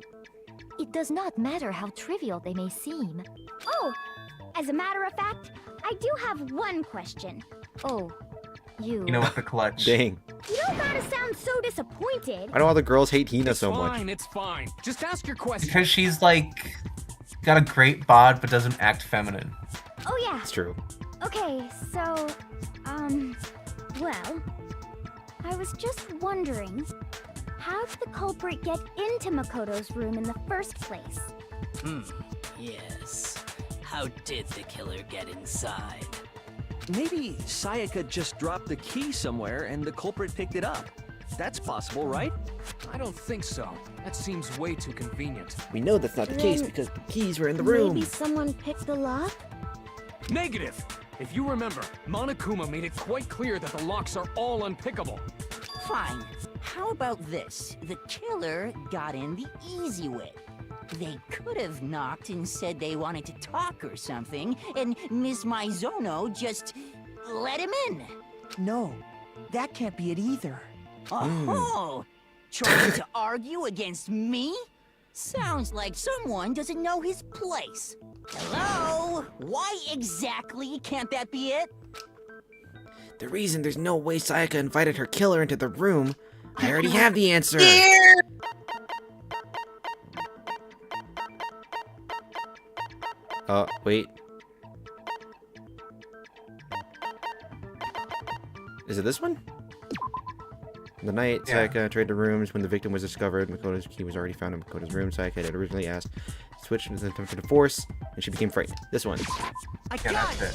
It does not matter how trivial they may seem. Oh, as a matter of fact, I do have one question. Oh, you... You know what, the clutch. Dang. You don't gotta sound so disappointed. Why do all the girls hate Hina so much? Fine, it's fine. Just ask your question. Because she's like got a great bod but doesn't act feminine. Oh yeah. It's true. Okay, so, well, I was just wondering, how did the culprit get into Makoto's room in the first place? Yes. How did the killer get inside? Maybe Sayaka just dropped the key somewhere and the culprit picked it up. That's possible, right? I don't think so. That seems way too convenient. We know that's not the case Then because the keys were in the room. Maybe someone picked the lock? Negative! If you remember, Monokuma made it quite clear that the locks are all unpickable. Fine. How about this? The killer got in the easy way. They could have knocked and said they wanted to talk or something, and Miss Maizono just let him in. No, that can't be it either. Oh, trying to argue against me? Sounds like someone doesn't know his place. Hello? Why exactly can't that be it? The reason there's no way Sayaka invited her killer into the room, I already have the answer. Wait. Is it this one? The night Sayaka tried the rooms when the victim was discovered, Makoto's key was already found in Makoto's room. Sayaka had originally asked to switch into the force, and she became frightened. This one. I got it!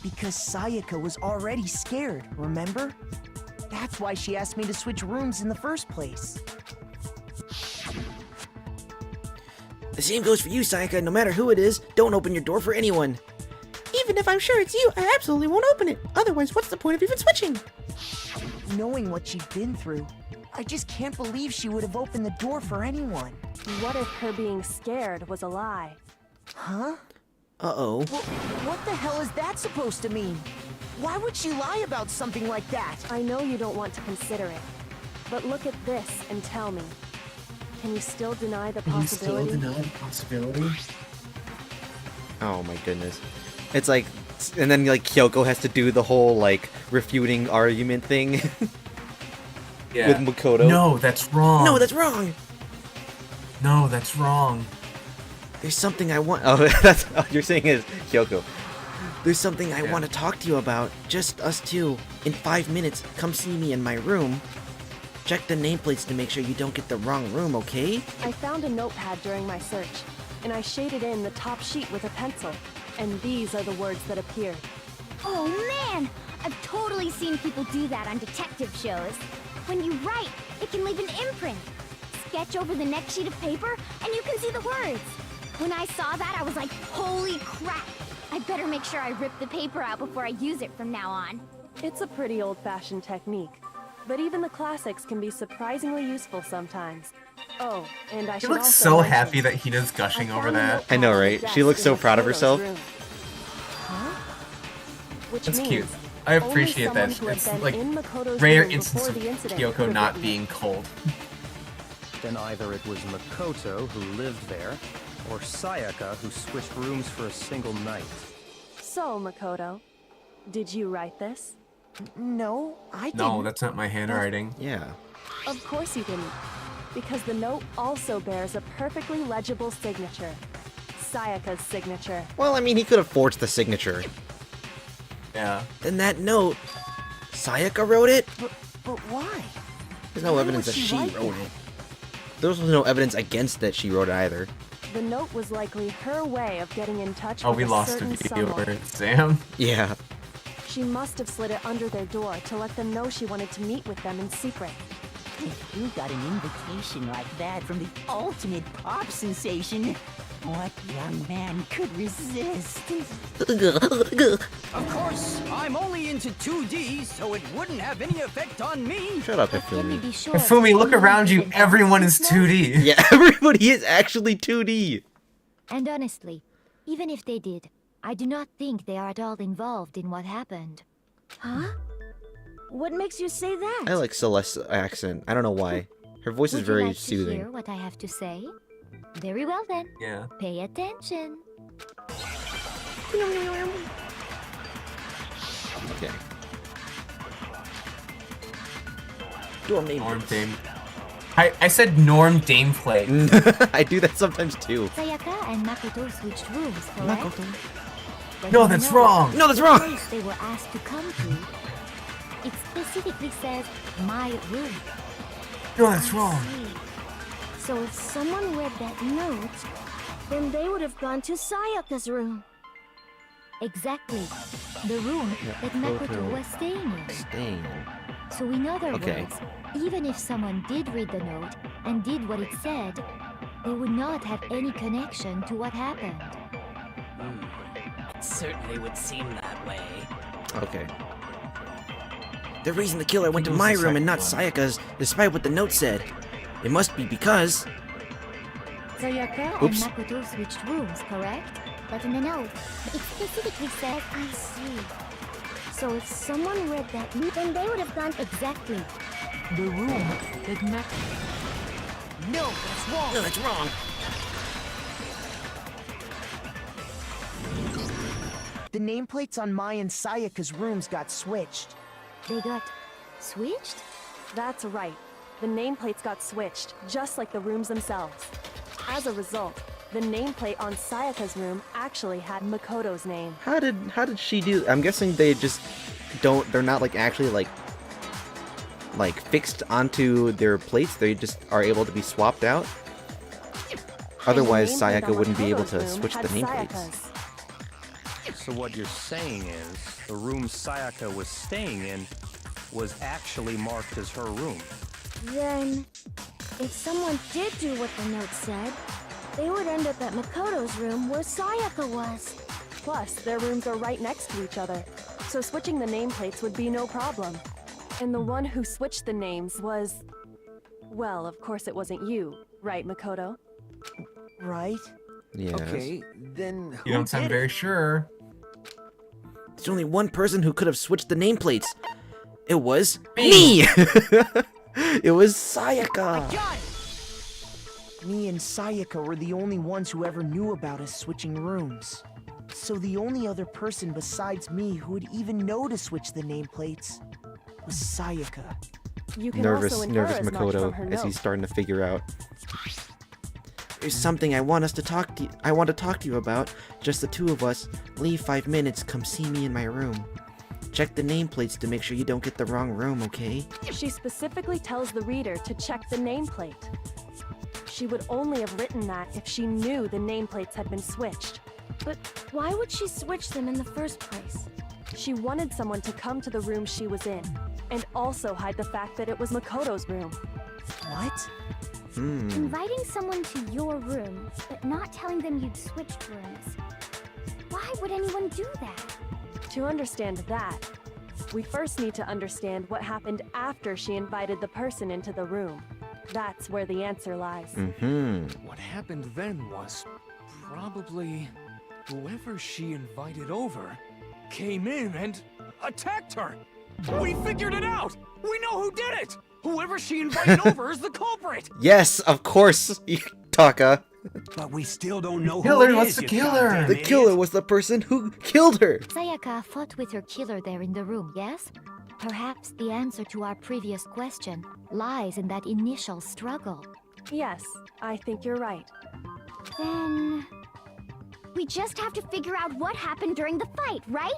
Because Sayaka was already scared, remember? That's why she asked me to switch rooms in the first place. The same goes for you, Sayaka. No matter who it is, don't open your door for anyone. Even if I'm sure it's you, I absolutely won't open it. Otherwise, what's the point of even switching? Knowing what she'd been through, I just can't believe she would have opened the door for anyone. What if her being scared was a lie? Huh? Uh-oh. What the hell is that supposed to mean? Why would she lie about something like that? I know you don't want to consider it, but look at this and tell me. Can you still deny the possibility? Oh my goodness. It's like, and then like Kyoko has to do the whole like refuting argument thing Yeah. with Makoto. No, that's wrong. No, that's wrong. No, that's wrong. There's something I want. Oh, that's you're saying is Kyoko. There's something I want to talk to you about. Just us two. In 5 minutes, come see me in my room. Check the nameplates to make sure you don't get the wrong room, okay? I found a notepad during my search, and I shaded in the top sheet with a pencil, and these are the words that appeared. Oh man! I've totally seen people do that on detective shows. When you write, it can leave an imprint. Sketch over the next sheet of paper, and you can see the words. When I saw that, I was like, holy crap! I better make sure I rip the paper out before I use it from now on. It's a pretty old-fashioned technique, but even the classics can be surprisingly useful sometimes. Oh, and I She should looks also so mention, happy that Hina's gushing over that. I know, right? She looks so proud of herself. Which That's means cute. I only appreciate that. someone who had It's been like in Makoto's rare room instance before of the incident Kyoko could not witness being it. cold. Then either it was Makoto who lived there, or Sayaka who switched rooms for a single night. So, Makoto, did you write this? No, I didn't. No, that's not my handwriting. Yeah. Of course you didn't, because the note also bears a perfectly legible signature. Sayaka's signature. Well, I mean, he could have forged the signature. Yeah. Then that note, Sayaka wrote it? But why? There's no Why evidence would that she she write wrote that? it. There was no evidence against that she wrote it either. The note was likely her way of getting in touch Oh, with we a lost a certain viewer. someone. Sam. Yeah. She must have slid it under their door to let them know she wanted to meet with them in secret. If you got an invitation like that from the ultimate pop sensation, what young man could resist? Of course, I'm only into 2D, so it wouldn't have any effect on me. Shut up, Can we Hifumi. be sure? Hifumi, look around you. Everyone is 2D. Yeah, everybody is actually 2D. And honestly, even if they did, I do not think they are at all involved in what happened. Huh? What makes you say that? I like Celeste's accent. I don't know why. Her voice is Would you very like to soothing. hear what I have to say? Very well then. Yeah. Pay attention. Okay. Norm Dame. I said Norm Dameplay. I do that sometimes too. Sayaka and Makoto switched rooms, correct? But No, you that's know, wrong. No, that's the wrong. place they were asked to come to, it specifically says my room. No, that's wrong. So if someone read that note, then they would have gone to Sayaka's room. Exactly. The room that Makoto was staying in. So in other Okay. words, even if someone did read the note and did what it said, they would not have any connection to what happened. It certainly would seem that way. Okay. The reason the killer went to Who's my the room and not second Sayaka's, despite what the note said. It must be because... Sayaka Oops. and Makoto switched rooms, correct? But in the note, it specifically says I see. So if someone read that note, then they would have gone exactly. The room that No, that's wrong. No, that's wrong. The nameplates on my and Sayaka's rooms got switched. They got switched? That's right. The nameplates got switched, just like the rooms themselves. As a result, the nameplate on Sayaka's room actually had Makoto's name. How did she do? I'm guessing they just don't. They're not like actually like fixed onto their plates. They just are able to be swapped out. Otherwise, And the nameplate Sayaka on wouldn't be able Makoto's to room switch had the nameplates. Sayaka's. So what you're saying is, the room Sayaka was staying in was actually marked as her room. Then, if someone did do what the note said, they would end up at Makoto's room where Sayaka was. Plus, their rooms are right next to each other, so switching the nameplates would be no problem. And the one who switched the names was... Well, of course it wasn't you, right, Makoto? Right? Yes. Okay, then You don't sound very sure. There's only one person who could have switched the nameplates. It was me! It was Sayaka. Me and Sayaka were the only ones who ever knew about us switching rooms. So the only other person besides me who would even know to switch the nameplates was Sayaka. You can Nervous also infer as much from Makoto her as he's note. starting to figure out. There's something I want to talk to you about. Just the two of us. Leave 5 minutes, come see me in my room. Check the nameplates to make sure you don't get the wrong room, okay? She specifically tells the reader to check the nameplate. She would only have written that if she knew the nameplates had been switched. But why would she switch them in the first place? She wanted someone to come to the room she was in, and also hide the fact that it was Makoto's room. What? Inviting someone to your room, but not telling them you'd switched rooms. Why would anyone do that? To understand that, we first need to understand what happened after she invited the person into the room. That's where the answer lies. What happened then was probably whoever she invited over came in and attacked her. We figured it out! We know who did it! Whoever she invited over is the culprit! Yes, of course, Taka. But we still don't know Killer, who it what's is, the you killer? goddamn The idiot. killer was the person who killed her. Sayaka fought with her killer there in the room, yes? Perhaps the answer to our previous question lies in that initial struggle. Yes, I think you're right. Then... we just have to figure out what happened during the fight, right?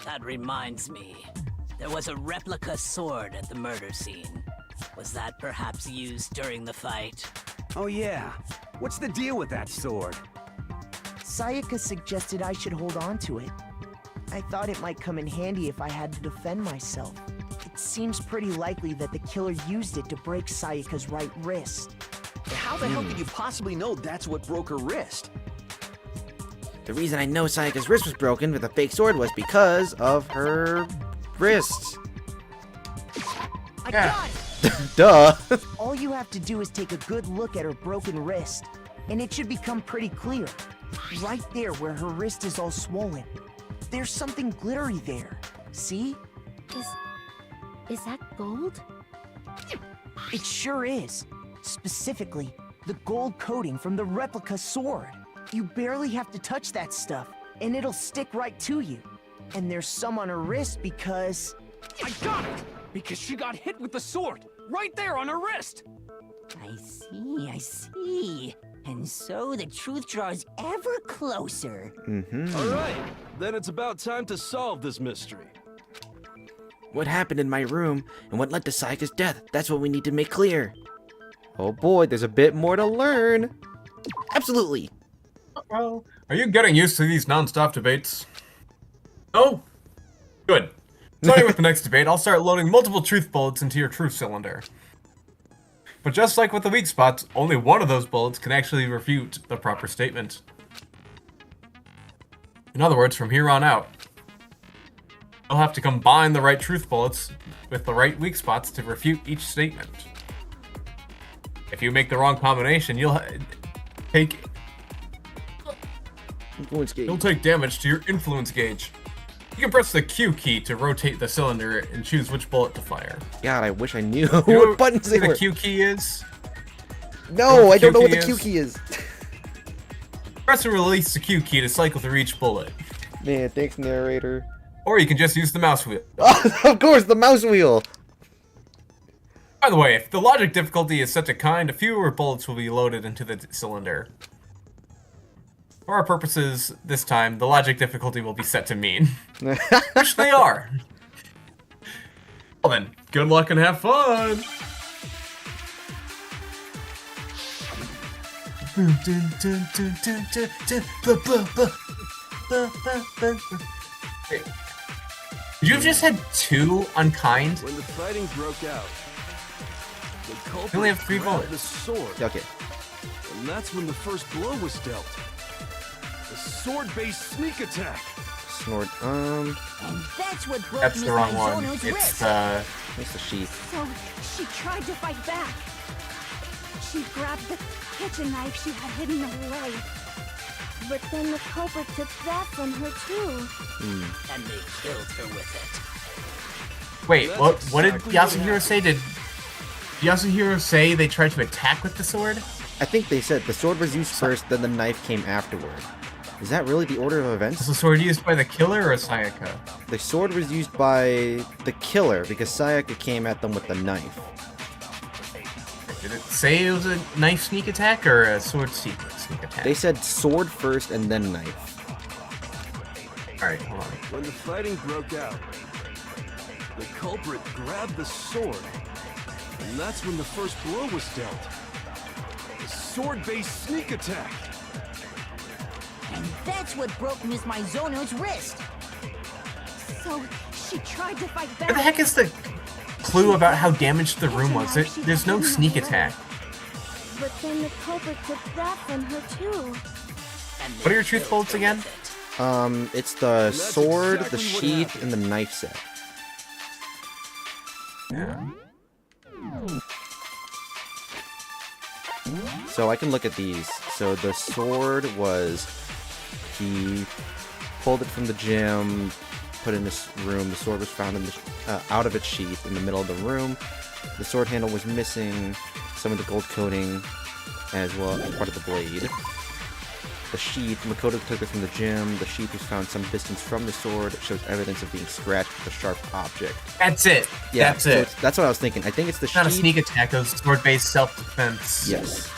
That reminds me. There was a replica sword at the murder scene. Was that perhaps used during the fight? Oh yeah. What's the deal with that sword? Sayaka suggested I should hold on to it. I thought it might come in handy if I had to defend myself. It seems pretty likely that the killer used it to break Sayaka's right wrist. How the hell could you possibly know that's what broke her wrist? The reason I know Sayaka's wrist was broken with a fake sword was because of her wrist. I got it! Duh. All you have to do is take a good look at her broken wrist, and it should become pretty clear. Right there where her wrist is all swollen. There's something glittery there. See? Is that gold? It sure is. Specifically, the gold coating from the replica sword. You barely have to touch that stuff, and it'll stick right to you. And there's some on her wrist because... I got it! Because she got hit with the sword! Right there on her wrist! I see. And so the truth draws ever closer. All right, then it's about time to solve this mystery. What happened in my room and what led to Sayaka's death? That's what we need to make clear. Oh boy, there's a bit more to learn. Absolutely. Well, are you getting used to these non-stop debates? Oh, good. Starting with the next debate, I'll start loading multiple truth bullets into your truth cylinder. But just like with the weak spots, only one of those bullets can actually refute the proper statement. In other words, from here on out, you'll have to combine the right truth bullets with the right weak spots to refute each statement. If you make the wrong combination, you'll take damage to your influence gauge. You can press the Q key to rotate the cylinder and choose which bullet to fire. God, I wish I knew You know what buttons they what were. the Q key is? No, I don't know what the Q Q key is. Press and release the Q key to cycle through each bullet. Man, thanks, narrator. Or you can just use the mouse wheel. Of course, the mouse wheel. By the way, if the logic difficulty is set to kind, fewer bullets will be loaded into the cylinder. For our purposes, this time, the logic difficulty will be set to mean. Which they are. Well then, good luck and have fun! Hey, you just had 2 unkind? When the fighting broke out, the culprit You only have 3 grabbed bullets. the sword. Okay. And that's when the first blow was dealt. A sword-based sneak attack. Snort. And that's what broke That's the wrong one. Mizuno's It's wrist. It's the sheath. So she tried to fight back. She grabbed the kitchen knife she had hidden away. But then the culprit took that from her too. And they killed her with it. Wait, That's what did exactly what Yasuhiro say? Did Yasuhiro say they tried to attack with the sword? I think they said the sword was used first, then the knife came afterward. Is that really the order of events? Was the sword used by the killer or Sayaka? The sword was used by the killer because Sayaka came at them with the knife. Did it say it was a knife sneak attack or a sword sneak attack? They said sword first and then knife. Alright, hold on. When the fighting broke out, the culprit grabbed the sword. And that's when the first blow was dealt. A sword-based sneak attack. And that's what broke Miss Mizuno's wrist. So she tried to fight back. What the heck is the clue about how damaged the room was? There's no sneak attack. But then the culprit took that from her too. What are your truth bullets again? It's the sword, the sheath, and the knife set. Yeah. So I can look at these. So the sword was, he pulled it from the gym, put it in this room. The sword was found in the, out of its sheath in the middle of the room. The sword handle was missing some of the gold coating as well as part of the blade. The sheath, Makoto took it from the gym. The sheath was found some distance from the sword. It shows evidence of being scratched with a sharp object. That's it. Yeah, That's so it. that's what I was thinking. I think it's the It's not a sheath. sneak attack. It was sword-based self-defense. Yes.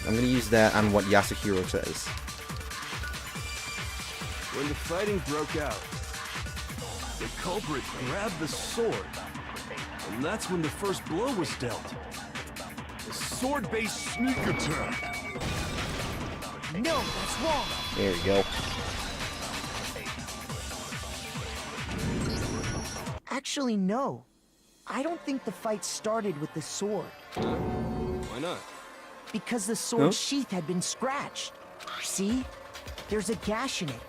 I'm gonna use that on what Yasuhiro says. When the fighting broke out, the culprit grabbed the sword, and that's when the first blow was dealt. A sword-based sneak attack. No, that's wrong. There you go. Actually, no. I don't think the fight started with the sword. Why not? Because the sword Huh? sheath had been scratched. See? There's a gash in it.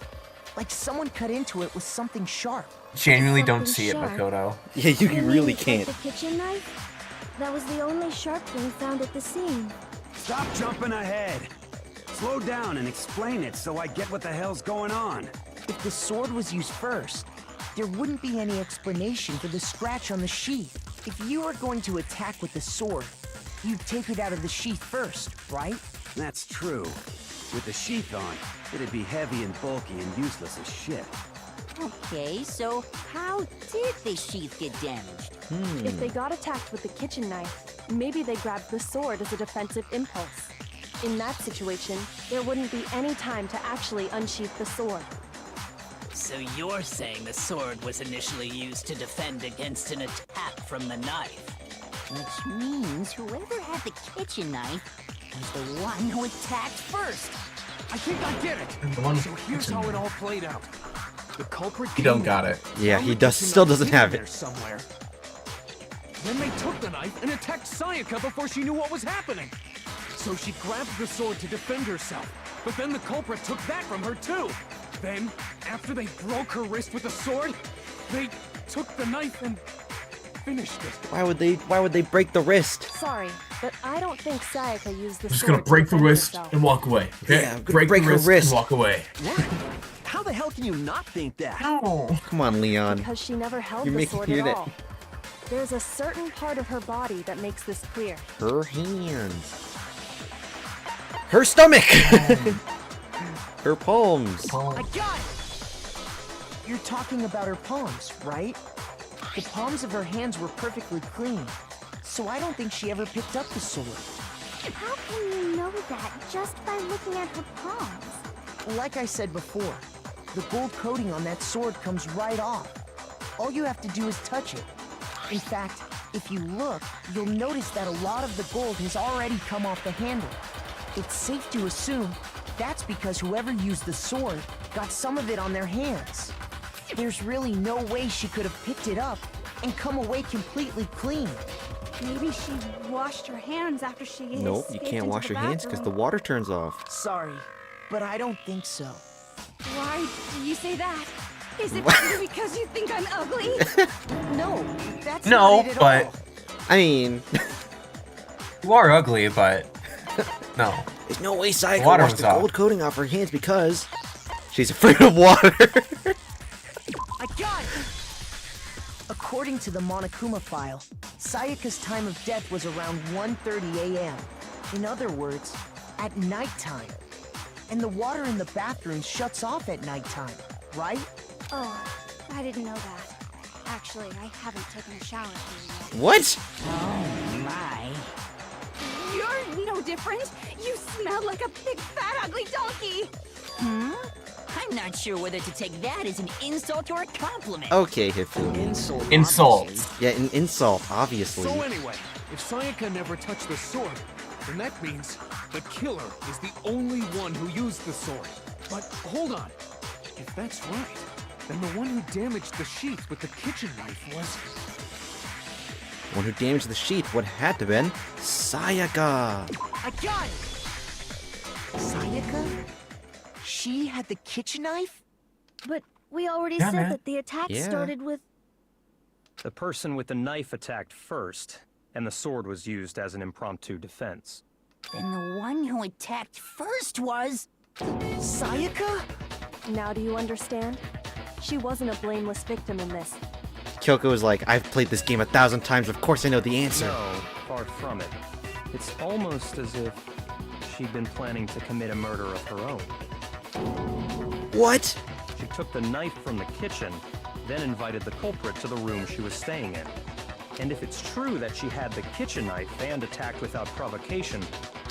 Like someone cut into it with something sharp. Genuinely don't Something see it, sharp. Makoto. Yeah, you mean really like can't. the kitchen knife? That was the only sharp thing found at the scene. Stop jumping ahead. Slow down and explain it so I get what the hell's going on. If the sword was used first, there wouldn't be any explanation for the scratch on the sheath. If you were going to attack with the sword, you'd take it out of the sheath first, right? That's true. With the sheath on, it'd be heavy and bulky and useless as shit. Okay, so how did the sheath get damaged? If they got attacked with the kitchen knife, maybe they grabbed the sword as a defensive impulse. In that situation, there wouldn't be any time to actually unsheath the sword. So you're saying the sword was initially used to defend against an attack from the knife? Which means whoever had the kitchen knife was the one who attacked first. I think I get it. The one So here's how it all played out. The culprit You don't came got in, it. Yeah, found he the does. kitchen Still knife doesn't hidden have there it. somewhere. Then they took the knife and attacked Sayaka before she knew what was happening. So she grabbed the sword to defend herself. But then the culprit took that from her too. Then, after they broke her wrist with the sword, they took the knife and finished it. Why would they break the wrist? Sorry, but I don't think Sayaka used the I'm just sword gonna to break the defend wrist herself. and walk away. Okay? Yeah, I'm gonna break her the wrist. and walk away. What? How the hell can you not think that? No. Come on, Leon. Because she never held You're the making sword it- at all. There's a certain part of her body that makes this clear. Her hands. Her stomach. Her palms. I got it! You're talking about her palms, right? The palms of her hands were perfectly clean, so I don't think she ever picked up the sword. How can you know that just by looking at her palms? Like I said before, the gold coating on that sword comes right off. All you have to do is touch it. In fact, if you look, you'll notice that a lot of the gold has already come off the handle. It's safe to assume that's because whoever used the sword got some of it on their hands. There's really no way she could have picked it up and come away completely clean. Maybe she washed her hands after she Nope, you can't wash your hands because the water turns off. Sorry, but I don't think so. Why do you say that? Is it because you think I'm ugly? No, that's No, not it at but all. I mean, you are ugly, but no. There's no way Sayaka Water washed was the off. gold coating off her hands because she's afraid of water. I got it! According to the Monokuma file, Sayaka's time of death was around 1:30 a.m. In other words, at nighttime. And the water in the bathroom shuts off at nighttime, right? Oh, I didn't know that. Actually, I haven't taken a shower here yet. What? Oh my. You're no different. You smell like a big fat ugly donkey. I'm not sure whether to take that as an insult or a compliment. Okay, Hifumi. Insult. Yeah, an insult, obviously. So anyway, if Sayaka never touched the sword, then that means the killer is the only one who used the sword. But hold on. If that's right, then the one who damaged the sheath with the kitchen knife was... The one who damaged the sheath would have to been Sayaka. I got it! Sayaka? She had the kitchen knife? But we already Yeah, said man. that the attack Yeah. started with... The person with the knife attacked first, and the sword was used as an impromptu defense. Then the one who attacked first was... Sayaka? Now do you understand? She wasn't a blameless victim in this. Kyoko is like, I've played this game 1,000 times, of course I know the answer. No, far from it. It's almost as if she'd been planning to commit a murder of her own. What? She took the knife from the kitchen, then invited the culprit to the room she was staying in. And if it's true that she had the kitchen knife and attacked without provocation...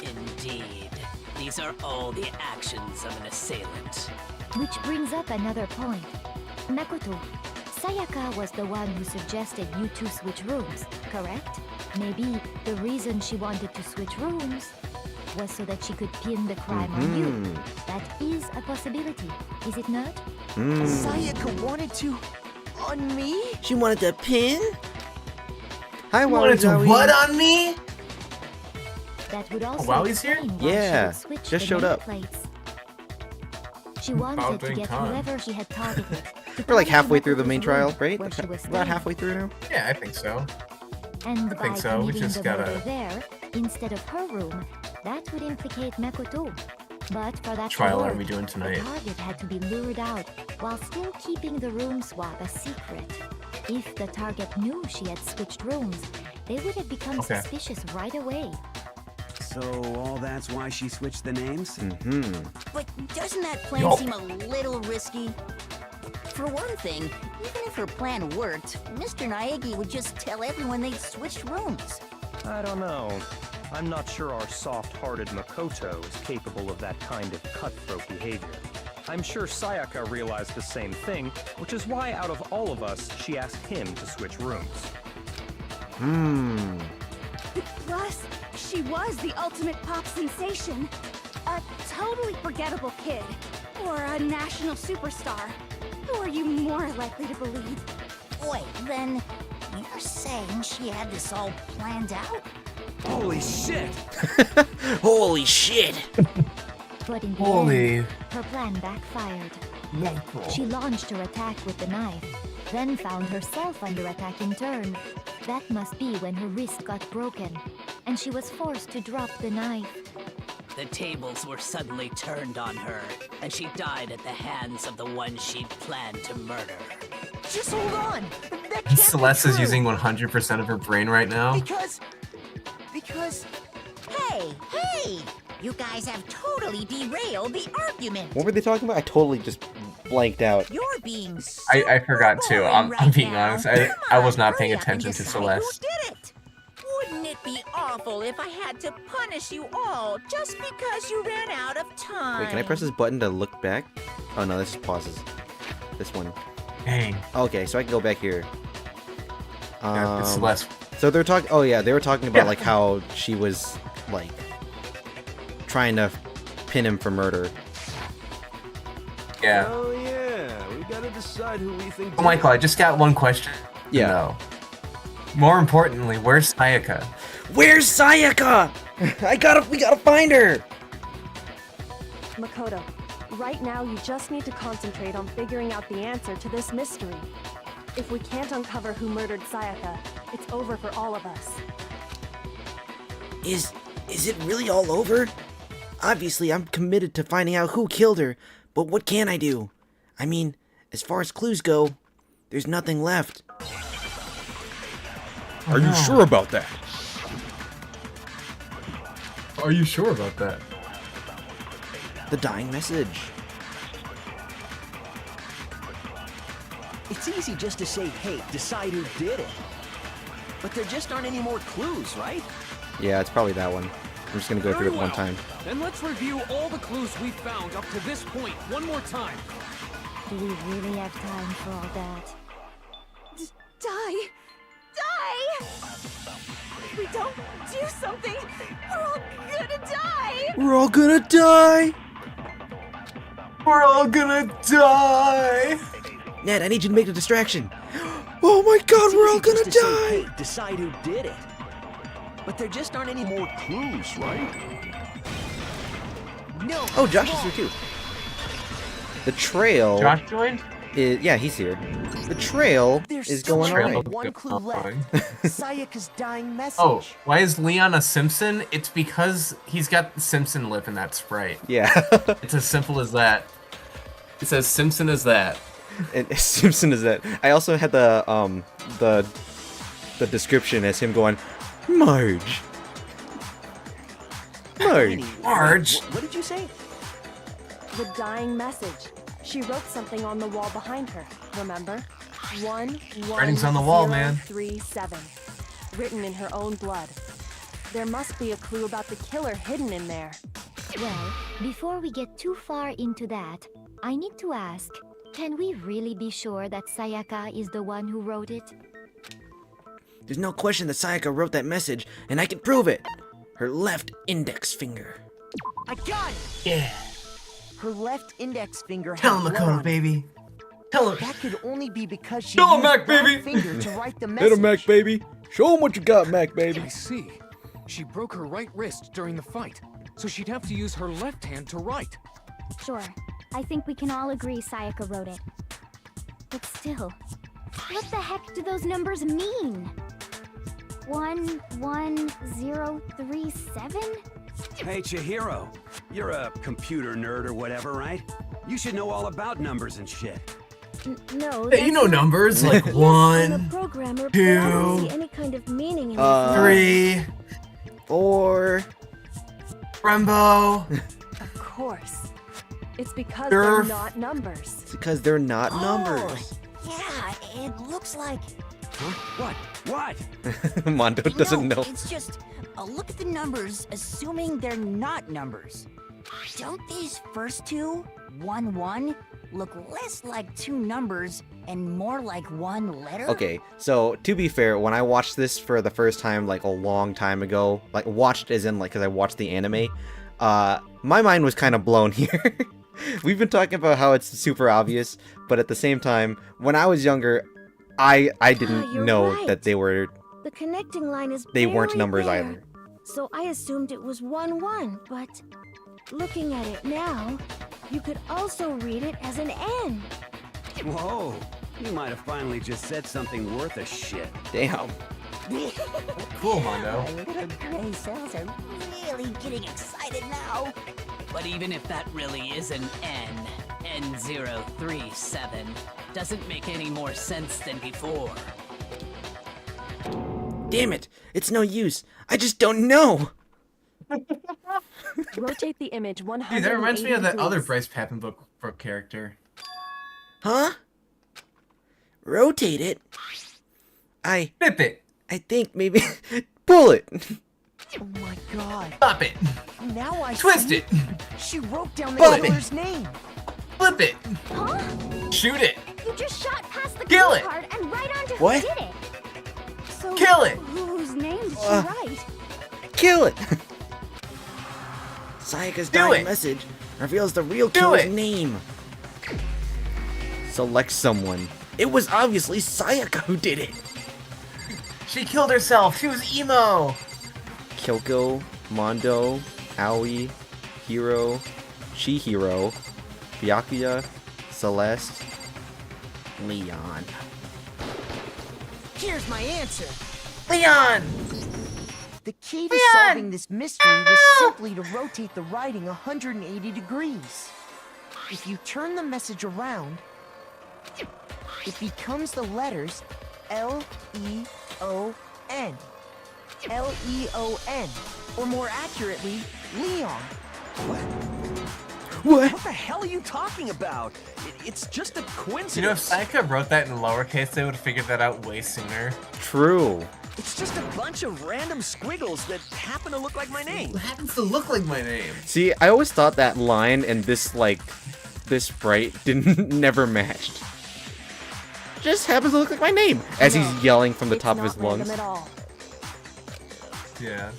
Indeed. These are all the actions of an assailant. Which brings up another point. Makoto, Sayaka was the one who suggested you two switch rooms, correct? Maybe the reason she wanted to switch rooms was so that she could pin the crime on you. That is a possibility, is it not? Sayaka wanted to... on me? She wanted to pin? Hi, You wanted to Zoe. what on me? That would also wow, he's here? explain why Yeah, she would switch just the showed up. nameplates. She wanted to get time. whoever she had targeted. to We're like come to halfway through the Makoto's main room trial, right? where she was About staying. halfway through now? Yeah, I think so. And I by think so. We committing just the gotta- murder there instead of her room, that would implicate Makoto. But for that Trial to are work, we doing tonight? the target had to be lured out while still keeping the room swap a secret. If the target knew she had switched rooms, they would have become Okay. suspicious right away. So all that's why she switched the names? But doesn't that plan Yup. seem a little risky? For one thing, even if her plan worked, Mr. Naegi would just tell everyone they'd switched rooms. I don't know. I'm not sure our soft-hearted Makoto is capable of that kind of cutthroat behavior. I'm sure Sayaka realized the same thing, which is why out of all of us, she asked him to switch rooms. Plus, she was the ultimate pop sensation. A totally forgettable kid. Or a national superstar. Who are you more likely to believe? Wait, then you're saying she had this all planned out? Holy shit! Holy shit! But in the Holy. end, her plan backfired. She launched her attack with the knife, then found herself under attack in turn. That must be when her wrist got broken, and she was forced to drop the knife. The tables were suddenly turned on her, and she died at the hands of the one she'd planned to murder. Just hold on! That can't Celeste be is true. using 100% of her brain right now. Because... Hey! You guys have totally derailed the argument. What were they talking about? I totally just blanked out. You're being so I forgot too. I'm being now. honest. I was not paying Hurry up and attention to decide who Celeste. did it. Wouldn't it be awful if I had to punish you all just because you ran out of time? Wait, can I press this button to look back? Oh no, this just pauses. This one. Dang. Okay, so I can go back here. Yeah, it's Celeste. So they're talking. Oh yeah, they were talking about like how she was like trying to pin him for murder. Yeah. Oh yeah, we gotta decide who we think. Oh, Michael, I just got one question. Yeah. No. More importantly, where's Sayaka? Where's Sayaka? We gotta find her! Makoto, right now you just need to concentrate on figuring out the answer to this mystery. If we can't uncover who murdered Sayaka, it's over for all of us. Is it really all over? Obviously, I'm committed to finding out who killed her, but what can I do? I mean, as far as clues go, there's nothing left. Are you sure about that? Are you sure about that? The dying message. It's easy just to say, hey, decide who did it. But there just aren't any more clues, right? Yeah, it's probably that one. I'm just gonna go through it one time. Then let's review all the clues we've found up to this point one more time. Do we really have time for all that? Die! Die! If we don't do something, we're all gonna die! We're all gonna die! We're all gonna die! Ned, I need you to make a distraction. Oh my god, It's we're all easy gonna just to say, die! hey, decide who did it. But there just aren't any more clues, right? No. Oh, Josh is here too. The trail. Josh joined? yeah, he's here. The trail There's is still going only on. one clue left. Sayaka's dying message. Oh, why is Leon a Simpson? It's because he's got the Simpson lip in that sprite. Yeah. It's as simple as that. It's as Simpson as that. And Simpson is that. I also had the description as him going, Marge. Marge. Marge. What did you say? The dying message. She wrote something on the wall behind her, remember? 'Writing's on the wall, man. 11037. Written in her own blood. There must be a clue about the killer hidden in there. Well, before we get too far into that, I need to ask, can we really be sure that Sayaka is the one who wrote it? There's no question that Sayaka wrote that message, and I can prove it. Her left index finger. I got it! Yeah. Her left index finger Tell had him, blood on Dakota, it. baby. Tell him. That could only be because she Tell him, used Mac, that baby. finger to write the message. Hit him, Mac, baby. Show him what you got, Mac, baby. I see. She broke her right wrist during the fight, so she'd have to use her left hand to write. Sure. I think we can all agree Sayaka wrote it. But still, what the heck do those numbers mean? 11037? Hey, Chihiro. You're a computer nerd or whatever, right? You should know all about numbers and shit. No. Hey, you know numbers like I'm a 1, programmer, but I don't 2, see any kind of meaning in this. 3, 4. Brembo. Of course. It's because Nerf. they're not numbers. It's because they're not numbers. Yeah, it looks like. What? What? Mondo doesn't know. It's just a look at the numbers, assuming they're not numbers. Don't these first two, 1-1, look less like two numbers and more like one letter? Okay, so to be fair, when I watched this for the first time like a long time ago, like watched as in like because I watched the anime, my mind was kind of blown here. We've been talking about how it's super obvious, but at the same time, when I was younger, I didn't You're know right. that they were The connecting line is they weren't barely numbers there. either. So I assumed it was 1-1, but looking at it now, you could also read it as an N. Whoa. You might have finally just said something worth a shit. Damn. Cool, Mondo. Gray cells are really getting excited now. But even if that really is an N037, doesn't make any more sense than before. Damn it! It's no use. I just don't know. Rotate the image 180 Dude, that reminds me of that other degrees. Bryce Papenbrook character. Huh? Rotate it. Flip it. I think maybe pull it. Oh my god. Stop it. Now I Twist see. it. She wrote down the Flip it. killer's name. Flip it. Huh? Shoot it. You just shot past the Kill clue it. card and right onto What? who did it. So Kill it. Whose name did she Uh, write? Kill it. Sayaka's Do dying it. message reveals the real Do killer's it. name. Select someone. It was obviously Sayaka who did it. She killed herself. She was emo. Kyoko, Mondo, Aoi, Hiro, Chihiro, Byakuya, Celeste, Leon. Here's my answer. Leon. The key to solving this mystery was simply to rotate the writing 180 degrees. If you turn the message around, it becomes the letters L-E-O-N. L-E-O-N. Or more accurately, Leon. What? What the hell are you talking about? It's just a coincidence. You know, if Sayaka wrote that in lowercase, they would have figured that out way sooner. True. It's just a bunch of random squiggles that happen to look like my name. It happens to look like my name. See, I always thought that line and this sprite didn't never matched. Just happens to look like my name as he's yelling from the top of his lungs. At all. Yeah.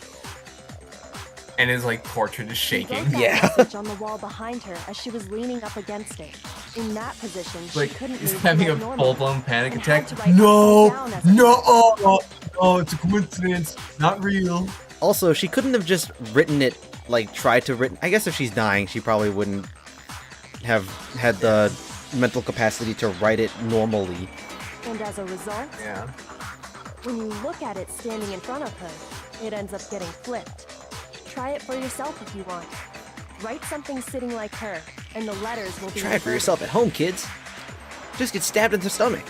And his like portrait is She shaking. wrote that Yeah. message on the wall behind her as she was leaning up against it. In that position, she Like couldn't he's move having a like normal full-blown panic and attack. had to write No, upside down as a no, oh, it's a coincidence, not real. Also, she couldn't have just written it, like, tried to written. I guess if she's dying, she probably wouldn't have had the mental capacity to write it normally. And as a result, Yeah. when you look at it standing in front of her, it ends up getting flipped. Try it for yourself if you want. Write something sitting like her, and the letters will be Try it for inverted. yourself at home, kids. Just get stabbed in the stomach.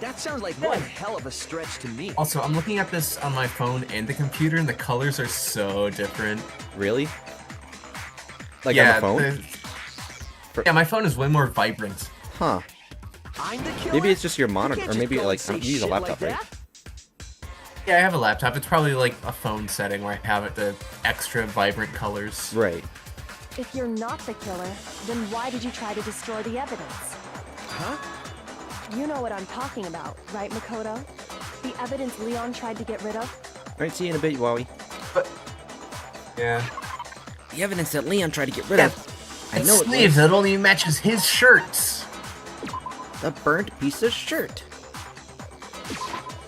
That sounds like one hell of a stretch to me. Also, I'm looking at this on my phone and the computer, and the colors are so different. Really? Like yeah, on the phone? Yeah, my phone is way more vibrant. Huh. I'm the killer? Maybe it's just your monitor, can't or just maybe go like and say you use a shit laptop, like right? that. Yeah, I have a laptop. It's probably like a phone setting where I have it the extra vibrant colors. Right. If you're not the killer, then why did you try to destroy the evidence? Huh? You know what I'm talking about, right, Makoto? The evidence Leon tried to get rid of? Alright, see you in a bit, Wowie. Yeah. The evidence that Leon tried to get rid of. I know it sleeves was that only matches his shirts. the burnt piece of shirt.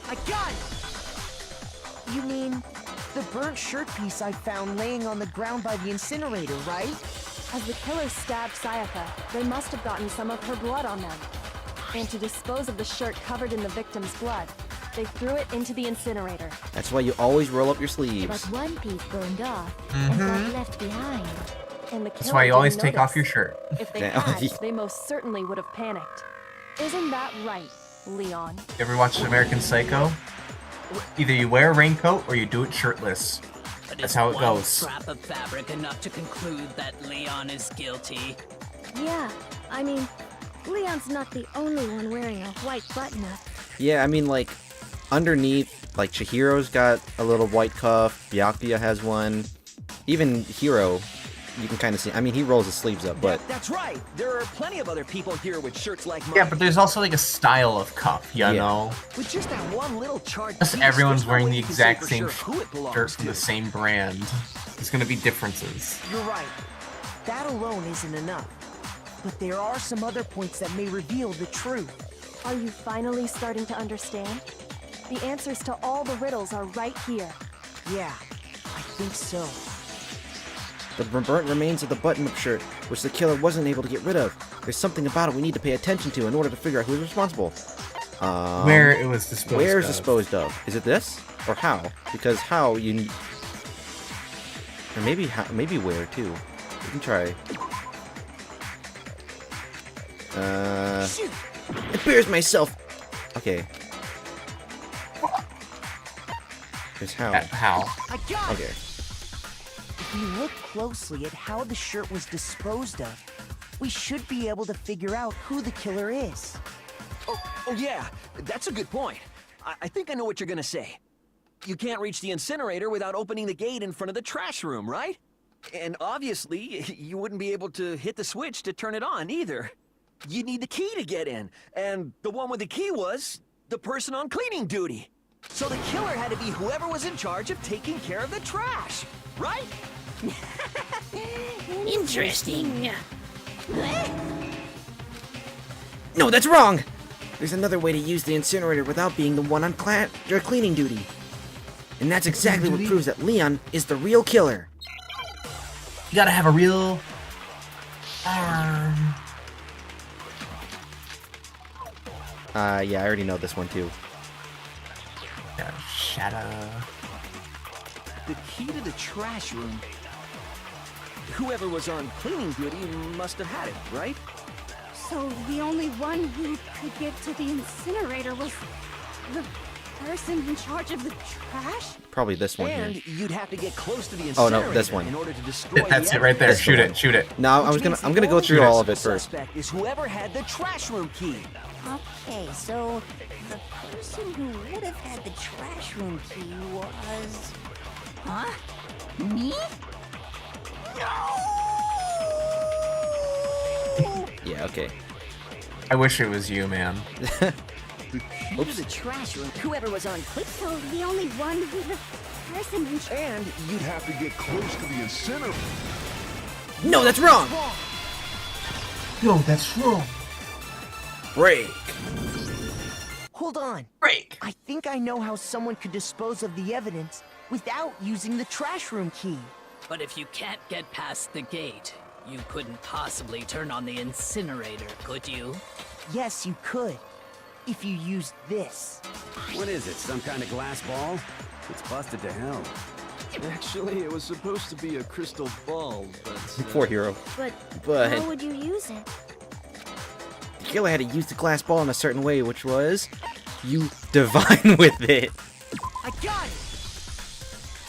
I got it! You mean the burnt shirt piece I found laying on the ground by the incinerator, right? As the killer stabbed Sayaka, they must have gotten some of her blood on them. And to dispose of the shirt covered in the victim's blood, they threw it into the incinerator. That's why you always roll up your But sleeves. one piece burned off and got left behind. And the That's killer why you always didn't take off notice. your shirt. If they Yeah. had, they most certainly would have panicked. Isn't that right, Leon? You ever watched American Psycho? Either you wear a raincoat or you do it shirtless. But That's is how it one goes. scrap of fabric enough to conclude that Leon is guilty? Yeah, I mean, Leon's not the only one wearing a white button-up. Yeah, I mean, like, underneath, like, Chihiro's got a little white cuff, Byakuya has one. Even Hiro, you can kind of see, I mean, he rolls his sleeves up, but That's right. There are plenty of other people here with shirts like mine. Yeah, but there's also like a style of cuff, you know? With just that one little chart Unless piece, everyone's there's no wearing way the you can say exact for same sure who it belongs shirt from to. the same brand. There's gonna be differences. You're right. That alone isn't enough. But there are some other points that may reveal the truth. Are you finally starting to understand? The answers to all the riddles are right here. Yeah, I think so. the burnt remains of the button-up shirt, which the killer wasn't able to get rid of. There's something about it we need to pay attention to in order to figure out who's responsible. Where it was disposed Where is of. disposed of? Is it this? Or how? Because how, you... Or maybe how, maybe where, too. We can try. It bears myself! Okay. There's how. How? I got Okay. it! If we look closely at how the shirt was disposed of, we should be able to figure out who the killer is. Oh yeah, that's a good point. I think I know what you're gonna say. You can't reach the incinerator without opening the gate in front of the trash room, right? And obviously, you wouldn't be able to hit the switch to turn it on either. You'd need the key to get in, and the one with the key was the person on cleaning duty. So the killer had to be whoever was in charge of taking care of the trash, right? Interesting. No, that's wrong! There's another way to use the incinerator without being the one on cleaning duty. And that's exactly what proves that Leon is the real killer. You gotta have a real arm. Yeah, I already know this one too. Shadow. The key to the trash room. Whoever was on cleaning duty must have had it, right? So the only one who could get to the incinerator was the person in charge of the trash? Probably this one here. And you'd have to get close to the Oh incinerator no, this one. in order to destroy That's the it right there. evidence. Shoot it. Shoot it. No, I'm gonna go through all of it The first. suspect is whoever had the trash room key. Okay, so the person who would have had the trash room key was... Huh? Me? Yeah, okay. I wish it was you, man. The key to the trash room, whoever was on clean. So the only one who the person in charge. And you'd have to get close to the incinerator. No, that's wrong! No, that's wrong. Break. Hold on. Break. I think I know how someone could dispose of the evidence without using the trash room key. But if you can't get past the gate, you couldn't possibly turn on the incinerator, could you? Yes, you could. If you used this. What is it, some kind of glass ball? It's busted to hell. Actually, it was supposed to be a crystal ball, but... Poor hero. But But- how would you use it? The killer had to use the glass ball in a certain way, which was you divine with it. I got it!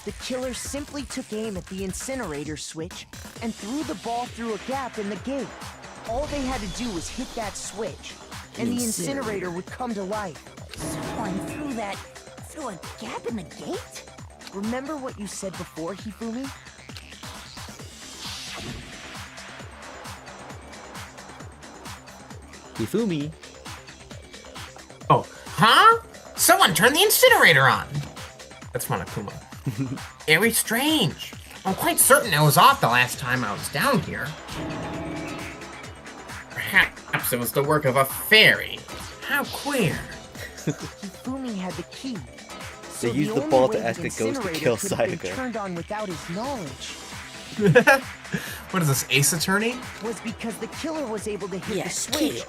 The killer simply took aim at the incinerator switch and threw the ball through a gap in the gate. All they had to do was hit that switch, and the incinerator would come to life. Someone through a gap in the gate? Remember what you said before, Hifumi? Hifumi. Oh, huh? Someone turned the incinerator on. That's Monokuma. Very strange. I'm quite certain it was off the last time I was down here. Perhaps it was the work of a fairy. How queer. Hifumi had the key. They used the ball to ask a ghost to kill Sayaka. Turned on without his knowledge. What is this, Ace Attorney? Was because the killer was able to hit Yes, the switch.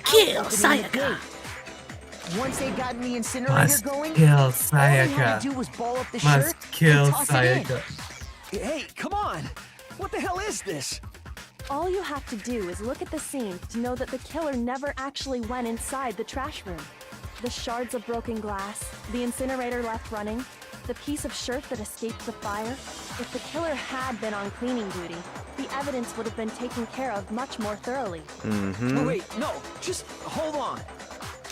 kill without opening the Sayaka. gate. Once they got the incinerator Must going, kill all they had Sayaka. to do was ball up the Must shirt kill and toss it in. Sayaka. Hey, come on! What the hell is this? All you have to do is look at the scene to know that the killer never actually went inside the trash room. The shards of broken glass, the incinerator left running, the piece of shirt that escaped the fire. If the killer had been on cleaning duty, the evidence would have been taken care of much more thoroughly. Mm-hmm. Wait, no, just hold on.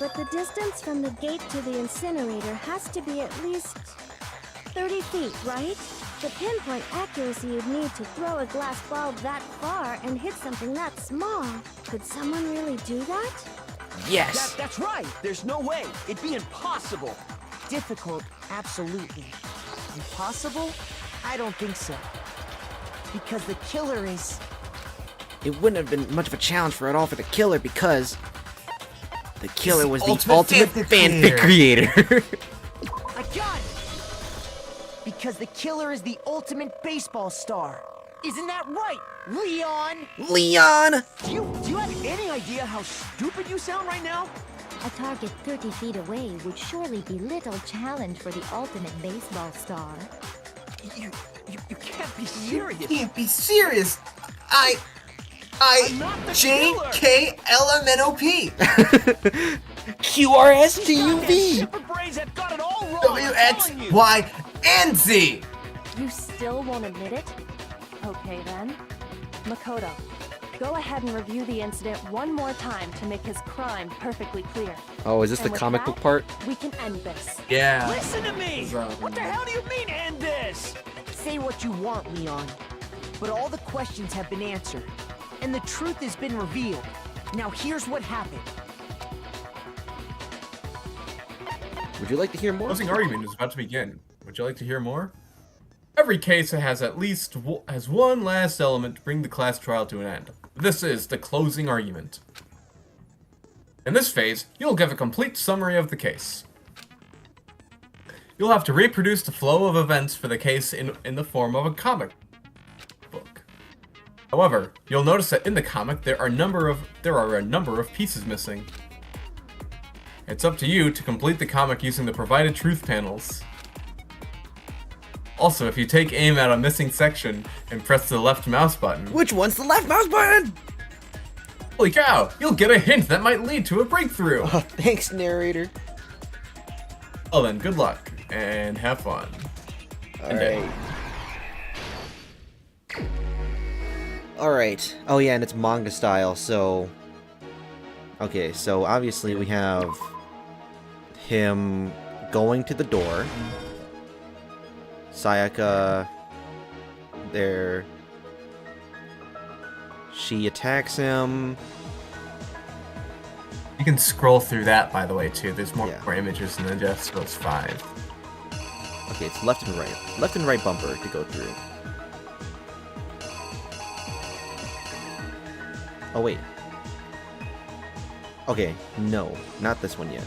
But the distance from the gate to the incinerator has to be at least 30 feet, right? The pinpoint accuracy you'd need to throw a glass ball that far and hit something that small. Could someone really do that? Yes. That's right. There's no way. It'd be impossible. Difficult, absolutely. Impossible? I don't think so. Because the killer is... It wouldn't have been much of a challenge for it all for the killer because the killer was the ultimate ultimate fanfic creator. I got it! Because the killer is the ultimate baseball star. Isn't that right, Leon? Leon! Do you have any idea how stupid you sound right now? A target 30 feet away would surely be little challenge for the ultimate baseball star. You can't be serious. You can't be serious. I'm not the killer. JKLMNOP. QRSTUV. Stupid brains have got it all wrong. I'm WX, telling you. Y, and Z. You still won't admit it? Okay then. Makoto, go ahead and review the incident one more time to make his crime perfectly clear. Oh, is this And the with comic that, book part? We can end this. Yeah. Listen to me. What the hell do you mean end this? Say what you want, Leon. But all the questions have been answered. And the truth has been revealed. Now here's what happened. Would you like to hear more? Closing argument is about to begin. Would you like to hear more? Every case has at least has one last element to bring the class trial to an end. This is the closing argument. In this phase, you'll give a complete summary of the case. You'll have to reproduce the flow of events for the case in the form of a comic book. However, you'll notice that in the comic there are a number of pieces missing. It's up to you to complete the comic using the provided truth panels. Also, if you take aim at a missing section and press the left mouse button... Which one's the left mouse button? Holy cow! You'll get a hint that might lead to a breakthrough! Oh, thanks, narrator. Well then, good luck, and have fun. Alright. Alright. Oh yeah, and it's manga style, so... Okay, so obviously we have him going to the door. Sayaka there. She attacks him. You can scroll through that, by the way, too. There's more images than just those 5. Okay, it's left and right. Left and right bumper to go through. Oh, wait. Okay, no. Not this one yet.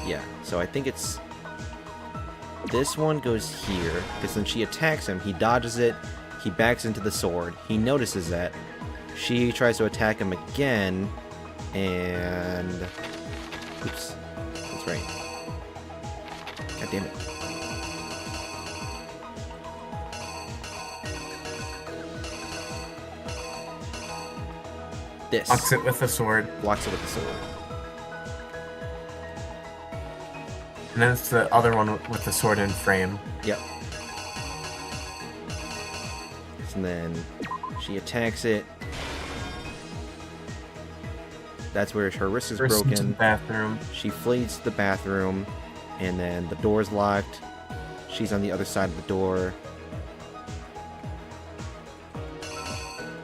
Yeah, so I think it's... This one goes here, because when she attacks him, he dodges it, he backs into the sword, he notices that, she tries to attack him again, and... Oops. That's right. God damn it. This. Blocks it with the sword. Blocks it with the sword. And then it's the other one with the sword in frame. Yep. And then she attacks it. That's where her wrist is Bursts broken. into the bathroom. She flees to the bathroom, and then the door's locked. She's on the other side of the door.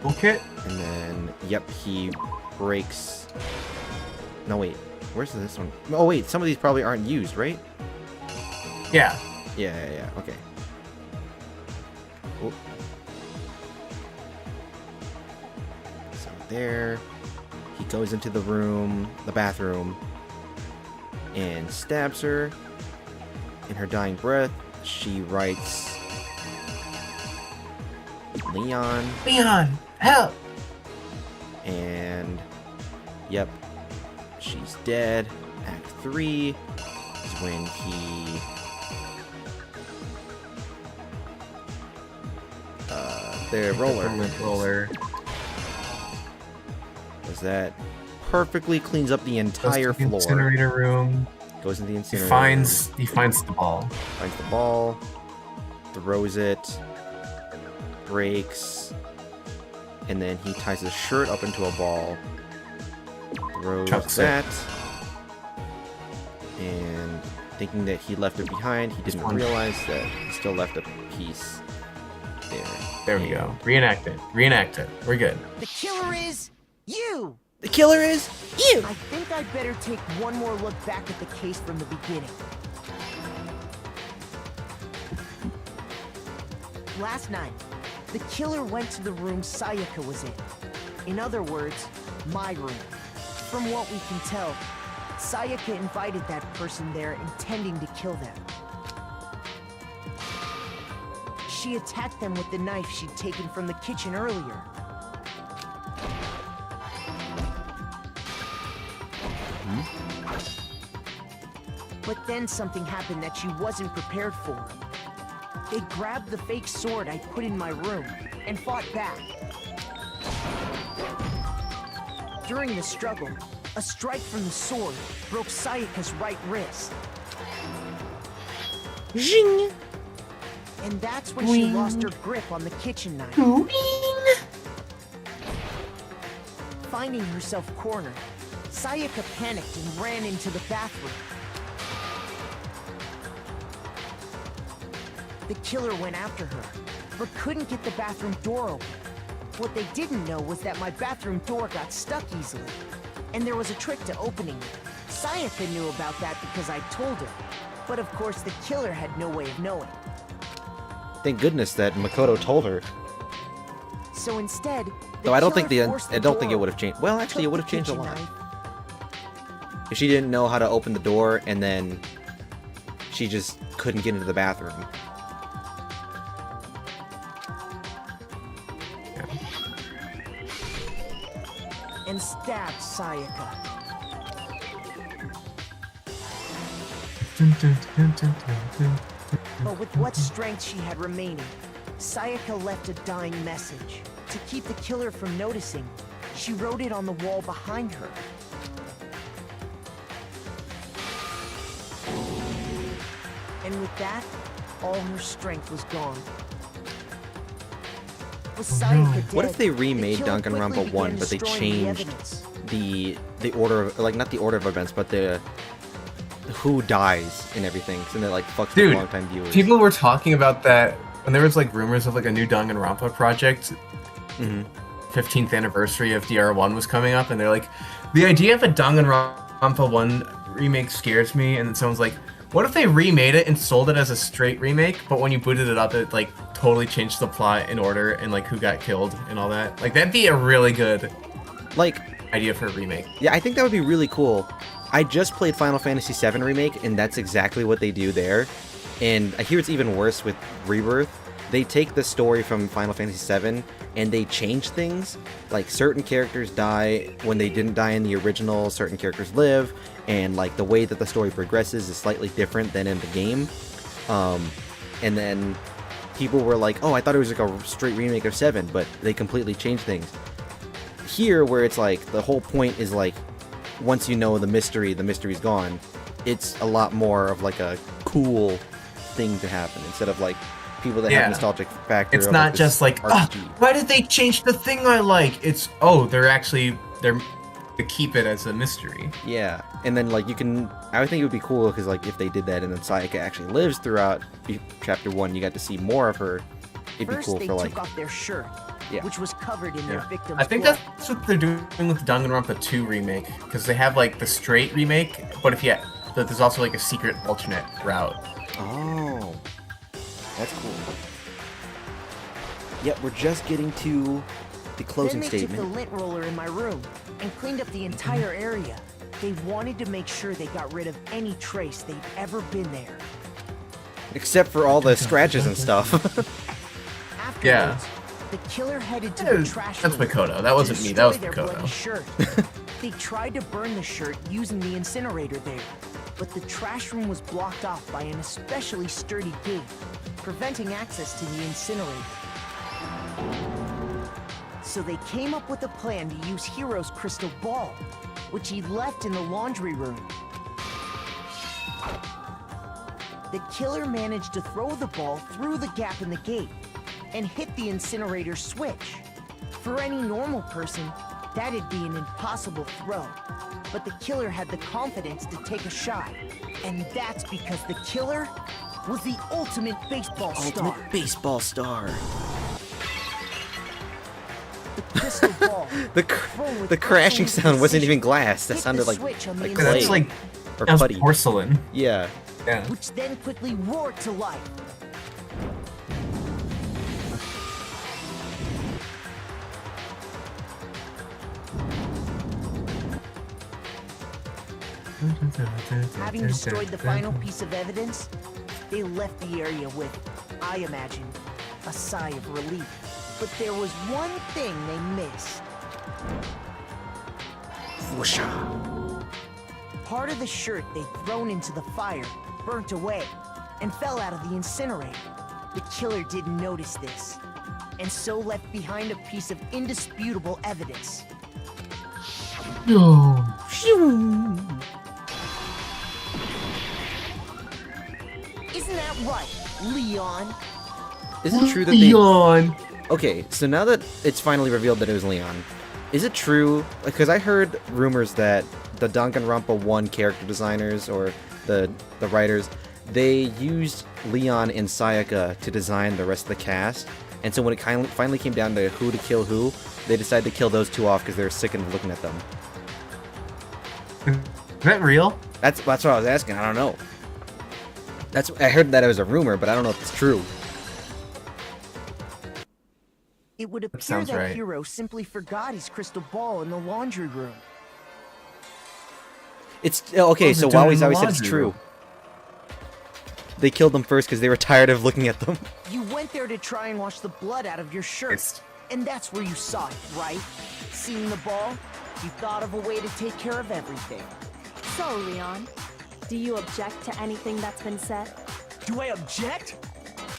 Okay. And then, yep, he breaks. No, wait. Where's this one? Oh, wait. Some of these probably aren't used, right? Yeah. Yeah. Okay. Oh. So there. He goes into the room, the bathroom, and stabs her. In her dying breath, she writes, Leon. Leon, help! And, yep, she's dead. Act 3 is when he... the roller. Was that perfectly cleans up the entire floor. Incinerator room. Goes into the incinerator. He finds the ball. Finds the ball. Throws it. Breaks. And then he ties his shirt up into a ball. Throws Chucks that. And thinking that he left it behind, he didn't realize that he still left a piece there. There we go. Reenact it. Reenact it. We're good. The killer is you! The killer is you! I think I'd better take one more look back at the case from the beginning. Last night, the killer went to the room Sayaka was in. In other words, my room. From what we can tell, Sayaka invited that person there intending to kill them. She attacked them with the knife she'd taken from the kitchen earlier. But then something happened that she wasn't prepared for. They grabbed the fake sword I put in my room and fought back. During the struggle, a strike from the sword broke Sayaka's right wrist. Zing! And that's when she lost her grip on the kitchen knife. Finding herself cornered, Sayaka panicked and ran into the bathroom. The killer went after her, but couldn't get the bathroom door open. What they didn't know was that my bathroom door got stuck easily, and there was a trick to opening it. Sayaka knew about that because I told her, but of course the killer had no way of knowing. Thank goodness that Makoto told her. So instead, Though I don't think it would have changed. Well, actually, it would have changed a lot. If she didn't know how to open the door, and then she just couldn't get into the bathroom. And stabbed Sayaka. But with what strength she had remaining, Sayaka left a dying message. To keep the killer from noticing, she wrote it on the wall behind her. And with that, all her strength was gone. Was Sayaka dead? What if they remade Danganronpa 1, but they changed the order of, like, not the order of events, but the who dies and everything, so that like fucks with long-time viewers. People were talking about that when there was like rumors of like a new Danganronpa project. 15th anniversary of DR1 was coming up, and they're like, the idea of a Danganronpa 1 remake scares me, and then someone's like, what if they remade it and sold it as a straight remake, but when you booted it up, it like totally changed the plot and order and like who got killed and all that? Like, that'd be a really good like idea for a remake. Yeah, I think that would be really cool. I just played Final Fantasy VII Remake, and that's exactly what they do there. And I hear it's even worse with Rebirth. They take the story from Final Fantasy VII and they change things. Like, certain characters die when they didn't die in the original, certain characters live, and like the way that the story progresses is slightly different than in the game. And then people were like, oh, I thought it was like a straight remake of 7, but they completely changed things. Here, where it's like, the whole point is like, once you know the mystery's gone, it's a lot more of like a cool thing to happen, instead of like people that have nostalgic factor. It's of, not like, just like, why did they change the thing I like? It's, they're to keep it as a mystery. Yeah, and then like I would think it would be cool because like if they did that and then Sayaka actually lives throughout chapter 1, you got to see more of her. It'd First, be cool they for like. took off their shirt, Yeah. which was covered in their victim's I think blood. that's what they're doing with Danganronpa 2 remake, because they have like the straight remake, but there's also like a secret alternate route. Oh, that's cool. Yep, we're just getting to the closing Then they statement. took the lint roller in my room and cleaned up the entire area. They wanted to make sure they got rid of any trace they'd ever been there. Except for all the scratches and stuff. Afterwards, the killer headed to the trash room. That's Makoto. That wasn't to me. That was destroy their bloody Makoto. shirt. They tried to burn the shirt using the incinerator there, but the trash room was blocked off by an especially sturdy gate, preventing access to the incinerator. So they came up with a plan to use Hiro's crystal ball, which he left in the laundry room. The killer managed to throw the ball through the gap in the gate and hit the incinerator switch. For any normal person, that'd be an impossible throw. But the killer had the confidence to take a shot. And that's because the killer was the ultimate baseball star. Ultimate baseball star. The crystal ball. The crashing sound wasn't even glass. That sounded like clay. That's like or that was putty. porcelain. Yeah. Which then quickly roared to life. Having destroyed the final piece of evidence, they left the area with, I imagine, a sigh of relief. But there was one thing they missed. Whoosha. Part of the shirt they'd thrown into the fire burnt away and fell out of the incinerator. The killer didn't notice this, and so left behind a piece of indisputable evidence. No. Isn't that right, Leon? Is it true that Leon. Okay, so now that it's finally revealed that it was Leon, is it true? Because I heard rumors that the Danganronpa 1 character designers or the writers, they used Leon and Sayaka to design the rest of the cast, and so when it finally came down to who to kill who, they decided to kill those two off because they were sick of looking at them. Is that real? That's what I was asking. I don't know. I heard that it was a rumor, but I don't know if it's true. It would appear sounds that right. Hiro simply forgot his crystal ball in the laundry room. It's okay. So Wowie's always said it's true. They killed them first because they were tired of looking at them. You went there to try and wash the blood out of your shirt. And that's where you saw it, right? Seeing the ball, you thought of a way to take care of everything. So, Leon, do you object to anything that's been said? Do I object?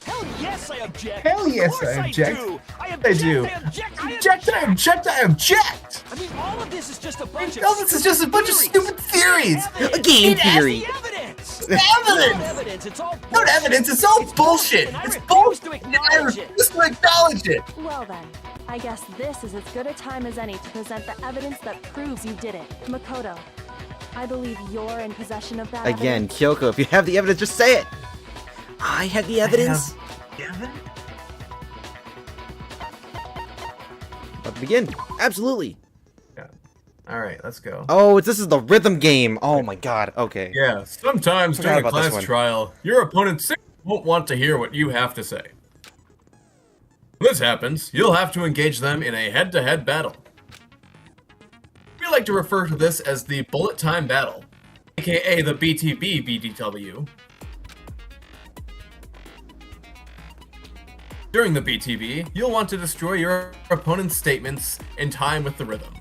Hell yes, I object. Hell yes, Of course I object. I do. I I object. do. I object. I Object, I object, I object! I mean, all of this is just a bunch of. All this is just a bunch of stupid theories! A game theory! Evidence! Evidence! Evidence! It's all Not evidence, it's all bullshit! It's bullshit! I refuse to acknowledge it! Well then, I guess this is as good a time as any to present the evidence that proves you did it. Makoto, I believe you're in possession of that Again, evidence. Kyoko, if you have the evidence, just say it. I have the evidence. Let's begin. Absolutely. Alright, let's go. Oh, this is the rhythm game. Oh my god. Okay. Yeah, sometimes Forgot during a about this class one. trial, your opponent simply won't want to hear what you have to say. When this happens, you'll have to engage them in a head-to-head battle. We like to refer to this as the bullet time battle, aka the BTB BDW. During the BTB, you'll want to destroy your opponent's statements in time with the rhythm.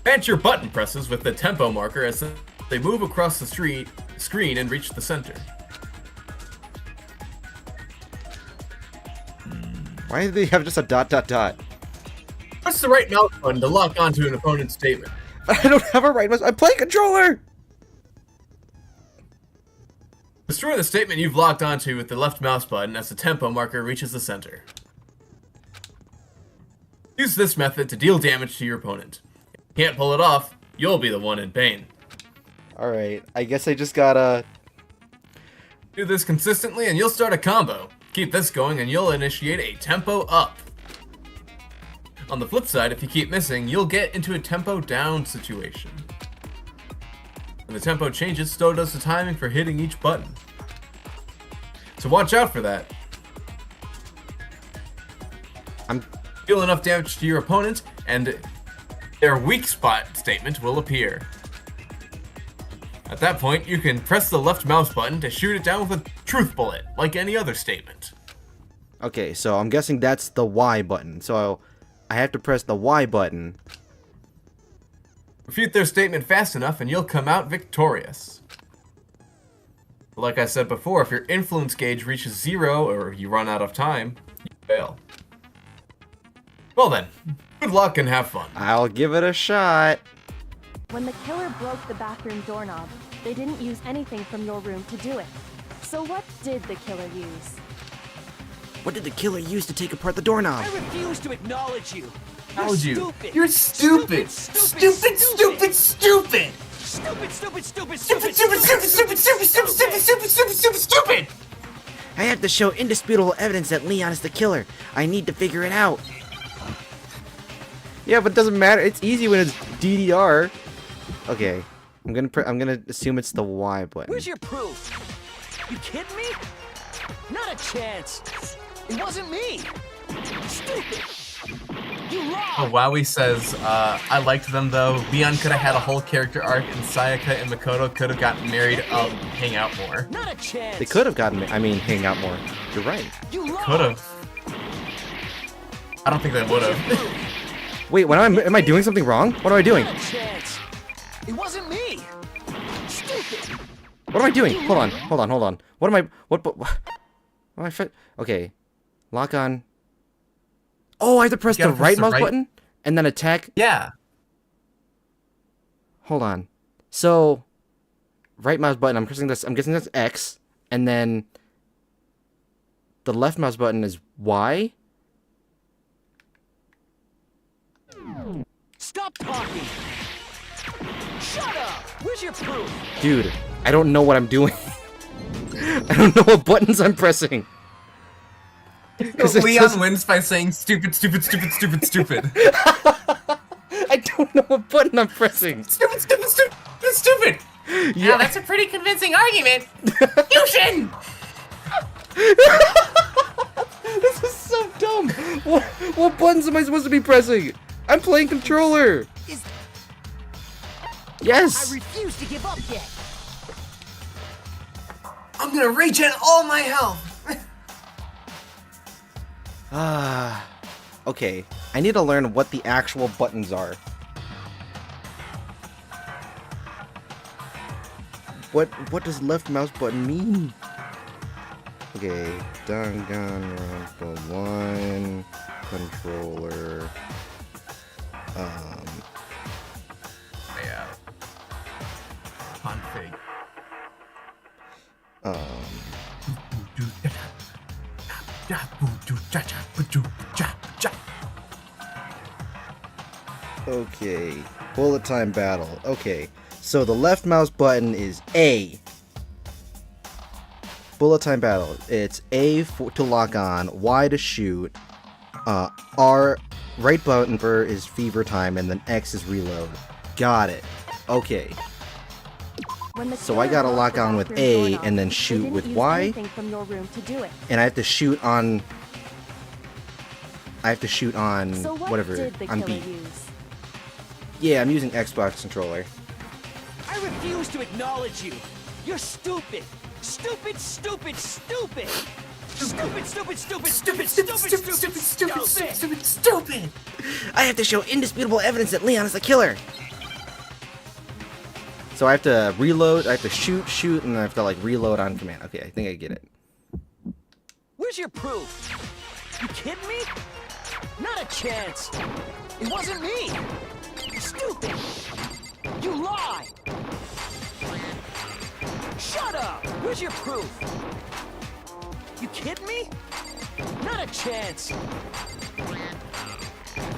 Match your button presses with the tempo marker as they move across the screen and reach the center. Why do they have just a dot dot dot? Press the right mouse button to lock onto an opponent's statement. I don't have a right mouse. I'm playing controller! Destroy the statement you've locked onto with the left mouse button as the tempo marker reaches the center. Use this method to deal damage to your opponent. If you can't pull it off, you'll be the one in pain. Alright, I guess I just gotta... Do this consistently and you'll start a combo. Keep this going and you'll initiate a tempo up. On the flip side, if you keep missing, you'll get into a tempo down situation. When the tempo changes, so does the timing for hitting each button. So watch out for that. Deal enough damage to your opponent, and their weak spot statement will appear. At that point, you can press the left mouse button to shoot it down with a truth bullet, like any other statement. Okay, so I'm guessing that's the Y button. So I have to press the Y button. Refute their statement fast enough and you'll come out victorious. But like I said before, if your influence gauge reaches 0 or you run out of time, you fail. Well then, good luck and have fun. I'll give it a shot. When the killer broke the bathroom doorknob, they didn't use anything from your room to do it. So what did the killer use? What did the killer use to take apart the doorknob? I refuse to acknowledge you. Acknowledge you. Stupid. You're stupid. Stupid, stupid, stupid. Stupid, stupid, stupid, stupid, stupid, stupid. I have to show indisputable evidence that Leon is the killer. I need to figure it out. Yeah, but it doesn't matter. It's easy when it's DDR. Okay, I'm gonna assume it's the Y button. Where's your proof? You kidding me? Not a chance. It wasn't me. Stupid. You lost. Oh, Wowie says, I liked them though. Leon could have had a whole character arc, and Sayaka and Makoto could have gotten married, hang out more. Not a chance. They could have gotten, hang out more. You're right. You could have. I don't think they would have. Wait, am I doing something wrong? What am I doing? Not a chance. It wasn't me. Stupid. What am I doing? Hold on. What am I okay. Lock on. Oh, I have to press the right mouse button and then attack? Yeah. Hold on. So, right mouse button, I'm guessing that's X, and then the left mouse button is Y? Stop talking. Shut up. Where's your proof? Dude, I don't know what I'm doing. I don't know what buttons I'm pressing. Leon wins by saying stupid, stupid, stupid, stupid, stupid. I don't know what button I'm pressing. Stupid, stupid, stupid, stupid. Yeah, that's a pretty convincing argument. Fusion! This is so dumb. What buttons am I supposed to be pressing? I'm playing controller. Yes. I refuse to give up yet. I'm gonna regen all my health. Okay. I need to learn what the actual buttons are. What does left mouse button mean? Okay, Danganronpa 1 controller. Yeah. Config. Okay, bullet time battle. Okay, so the left mouse button is A. Bullet time battle. It's A to lock on, Y to shoot, R right button for is fever time, and then X is reload. Got it. Okay. So I gotta lock on with A and then shoot with Y. And I have to shoot on. So what whatever did the on killer B. use? Yeah, I'm using Xbox controller. I refuse to acknowledge you. You're stupid. Stupid, stupid, stupid! Stupid, stupid, stupid, stupid, Stupid! I have to show indisputable evidence that Leon is the killer. So I have to reload, I have to shoot, and then I have to like reload on command. Okay, I think I get it. Where's your proof? You kidding me? Not a chance. It wasn't me. Stupid. You lie. Shut up. Where's your proof? You kidding me? Not a chance.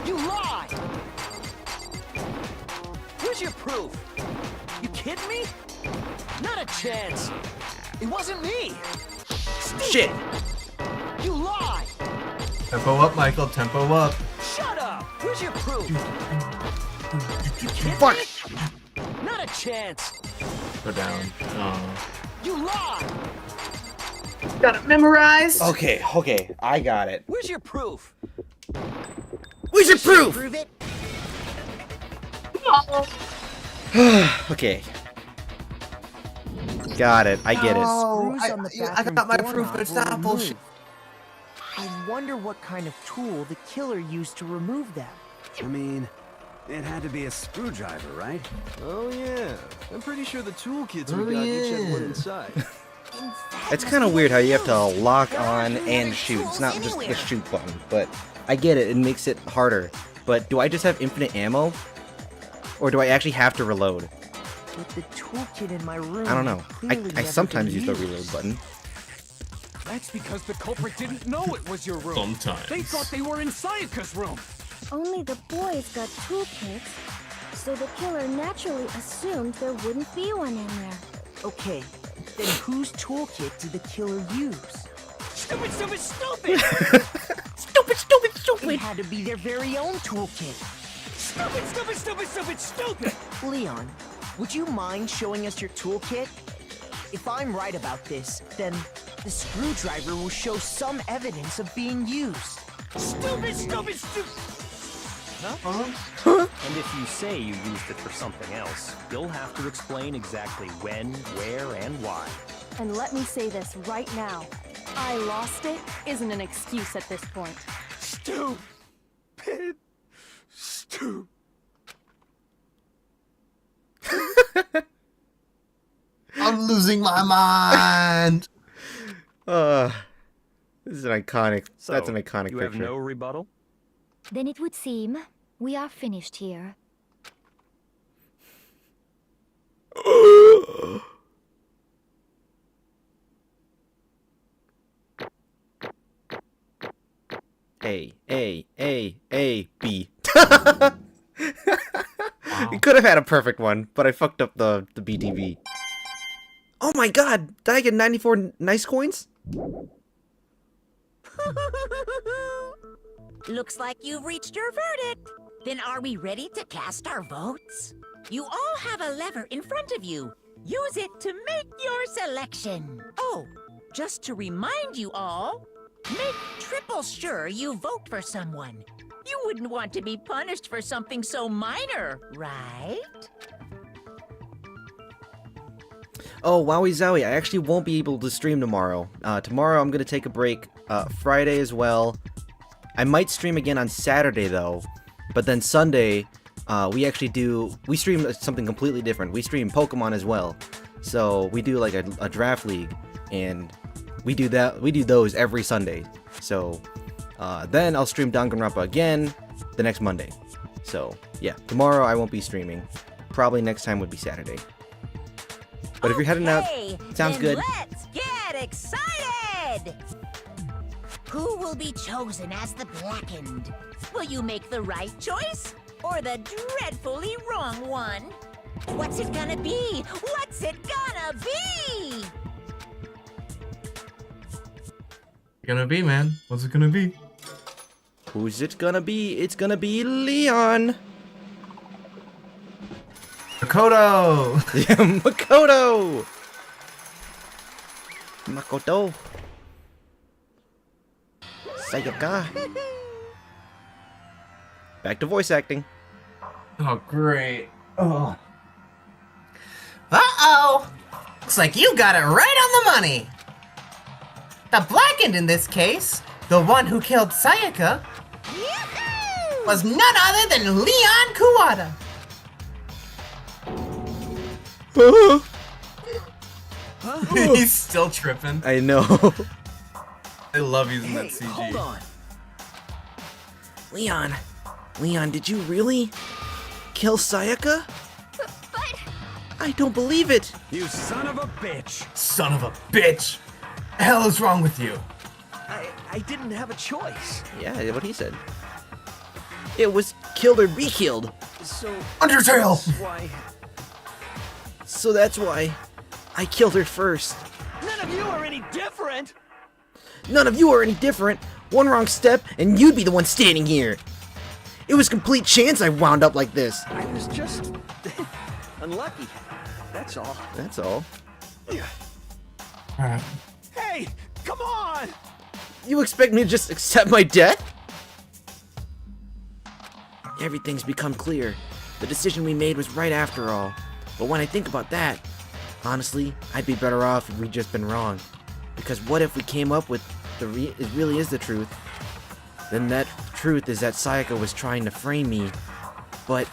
You lie. Where's your proof? You kidding me? Not a chance. It wasn't me. Stupid. Shit. You lie. Tempo up, Michael. Tempo up. Shut up. Where's your proof? You kidding Fuck. me? Not a chance. Go down. Oh. You lie. Got it memorized. Okay, I got it. Where's your proof? Where's your proof? Prove it. Okay. Got it. I get it. Screws on the I got my bathroom proof, but it's not doorknob were bullshit. removed. I wonder what kind of tool the killer used to remove them. I mean, it had to be a screwdriver, right? Oh yeah, I'm pretty sure the toolkits Oh, we got each had one yeah. inside. It's kind of weird how you have to lock on and shoot. It's not just the shoot button, but I get it. It makes it harder. But do I just have infinite ammo? Or do I actually have to reload? But the toolkit in my room. I don't know. clearly I never sometimes been use the used. reload button. That's because the culprit didn't know it was your room. Sometimes. They thought they were in Sayaka's room. Only the boys got toolkits, so the killer naturally assumed there wouldn't be one in there. Okay, then whose toolkit did the killer use? Stupid, stupid, stupid! Stupid, stupid, stupid! It had to be their very own toolkit. Stupid, stupid, stupid, stupid, stupid! Leon, would you mind showing us your toolkit? If I'm right about this, then the screwdriver will show some evidence of being used. Stupid, stupid, stupid! And if you say you used it for something else, you'll have to explain exactly when, where, and why. And let me say this right now. I lost it isn't an excuse at this point. Stupid. Stupid. I'm losing my mind. This is an iconic. So, That's an iconic you picture. have no rebuttal? Then it would seem we are finished here. A, B. You could have had a perfect one, but I fucked up the BTV. Oh my god! Did I get 94 nice coins? Looks like you've reached your verdict. Then are we ready to cast our votes? You all have a lever in front of you. Use it to make your selection. Oh, just to remind you all, make triple sure you vote for someone. You wouldn't want to be punished for something so minor, right? Oh, wowie zowie, I actually won't be able to stream tomorrow. Tomorrow I'm gonna take a break. Friday as well. I might stream again on Saturday though, but then Sunday, we stream something completely different. We stream Pokemon as well. So we do like a draft league, and we do those every Sunday. So then I'll stream Danganronpa again the next Monday. So yeah, tomorrow I won't be streaming. Probably next time would be Saturday. But if you're heading out, sounds then good. Let's get excited! Who will be chosen as the Blackened? Will you make the right choice or the dreadfully wrong one? What's it gonna be? What's it gonna be? Gonna be, man. What's it gonna be? Who's it gonna be? It's gonna be Leon! Makoto! Makoto! Makoto! Sayaka! Back to voice acting. Oh, great. Oh. Uh-oh! Looks like you got it right on the money. The Blackened in this case, the one who killed Sayaka, was none other than Leon Kuwata. He's still tripping. I know. I love using that CG. Hold on. Leon, did you really kill Sayaka? But I don't believe it. You son of a bitch. Son of a bitch. The hell is wrong with you? I didn't have a choice. Yeah, what he said. It was killed or be killed. So Undertale. That's why I killed her first. None of you are any different. None of you are any different. One wrong step, and you'd be the one standing here. It was complete chance I wound up like this. I was just unlucky. That's all. That's all. Hey, come on! You expect me to just accept my death? Everything's become clear. The decision we made was right after all. But when I think about that, honestly, I'd be better off if we'd just been wrong. Because what if we came up with it really is the truth? Then that truth is that Sayaka was trying to frame me. But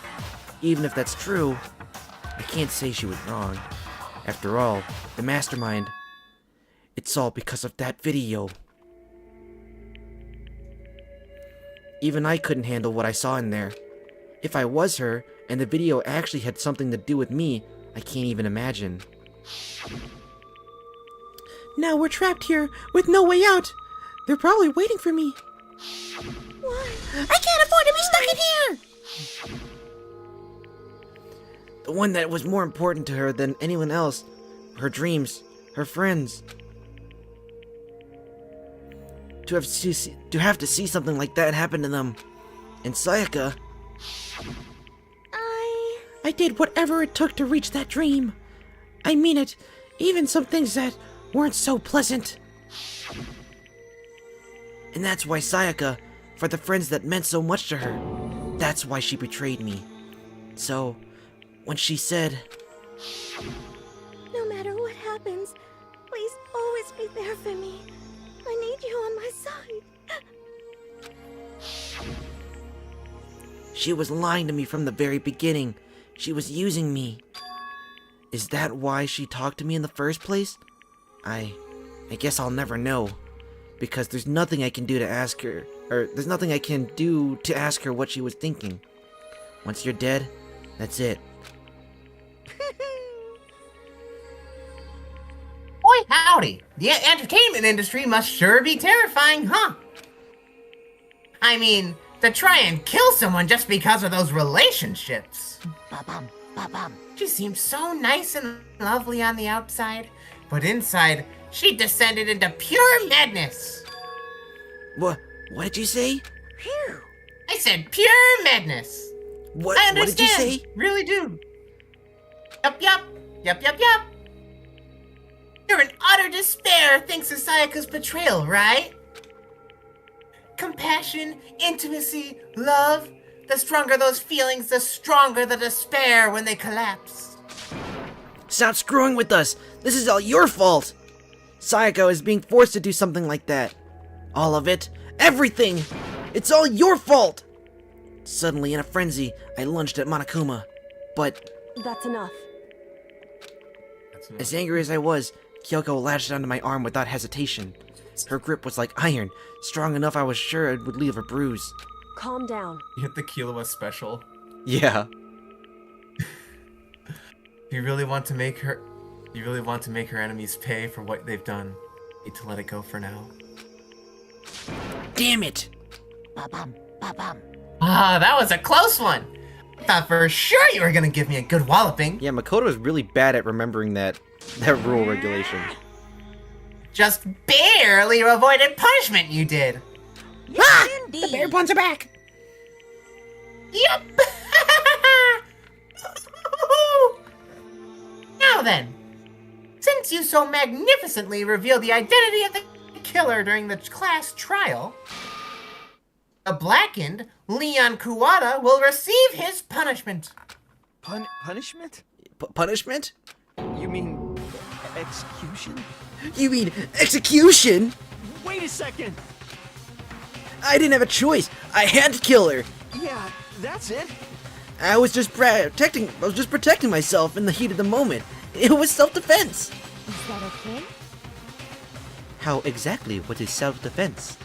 even if that's true, I can't say she was wrong. After all, the mastermind, it's all because of that video. Even I couldn't handle what I saw in there. If I was her, and the video actually had something to do with me, I can't even imagine. Now we're trapped here with no way out. They're probably waiting for me. why? I can't afford to be stuck in here! The one that was more important to her than anyone else. Her dreams, her friends. To have to see something like that happen to them. And Sayaka... I did whatever it took to reach that dream. I mean it, even some things that weren't so pleasant. And that's why Sayaka, for the friends that meant so much to her, that's why she betrayed me. So, when she said... No matter what happens, please always be there for me. I need you on my side. She was lying to me from the very beginning. She was using me. Is that why she talked to me in the first place? I guess I'll never know. Because there's nothing I can do to ask her, or there's nothing I can do to ask her what she was thinking. Once you're dead, that's it. Boy, howdy. The entertainment industry must sure be terrifying, huh? I mean, to try and kill someone just because of those relationships. Ba-bum, ba-bum. She seemed so nice and lovely on the outside, but inside, she descended into pure madness. What did you say? Phew. I said pure madness. What I understand. did you say? Really do. Yup. You're in utter despair thanks to Sayaka's betrayal, right? Compassion, intimacy, love. The stronger those feelings, the stronger the despair when they collapse. Stop screwing with us! This is all your fault! Sayaka is being forced to do something like that. All of it. Everything! It's all your fault! Suddenly, in a frenzy, I lunged at Monokuma. But... That's enough. As angry as I was, Kyoko latched onto my arm without hesitation. Her grip was like iron, strong enough I was sure it would leave a bruise. Calm down. You hit the Killua special. Yeah. You really want to make her enemies pay for what they've done. Need to let it go for now. Damn it! Ba-bum, ba-bum. Ah, that was a close one. I thought for sure you were gonna give me a good walloping. Yeah, Makoto is really bad at remembering that rule regulation. Just barely avoided punishment, you did. Yes, indeed. The bear puns are back! Yup. Now then, since you so magnificently revealed the identity of the killer during the class trial, the Blackened, Leon Kuwata, will receive his punishment. Punishment? Punishment? You mean Execution? You mean execution? Wait a second! I didn't have a choice. I had to kill her. Yeah, that's it. I was just protecting myself in the heat of the moment. It was self-defense. Is that okay? How exactly was it self-defense?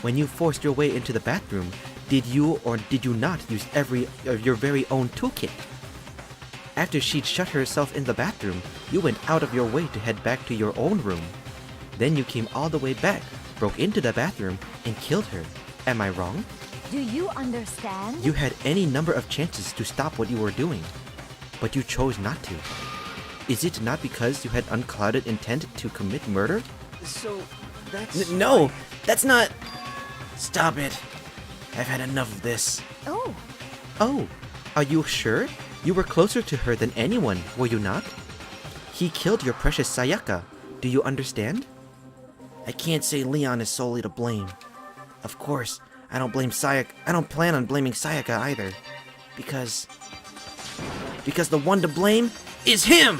When you forced your way into the bathroom, did you or did you not use every of your very own toolkit? After she'd shut herself in the bathroom, you went out of your way to head back to your own room. Then you came all the way back, broke into the bathroom, and killed her. Am I wrong? Do you understand? You had any number of chances to stop what you were doing, but you chose not to. Is it not because you had unclouded intent to commit murder? So, that's... No, that's not... Stop it. I've had enough of this. Oh. Oh, are you sure? You were closer to her than anyone, were you not? He killed your precious Sayaka. Do you understand? I can't say Leon is solely to blame. Of course, I don't blame Sayaka. I don't plan on blaming Sayaka either. Because the one to blame is him!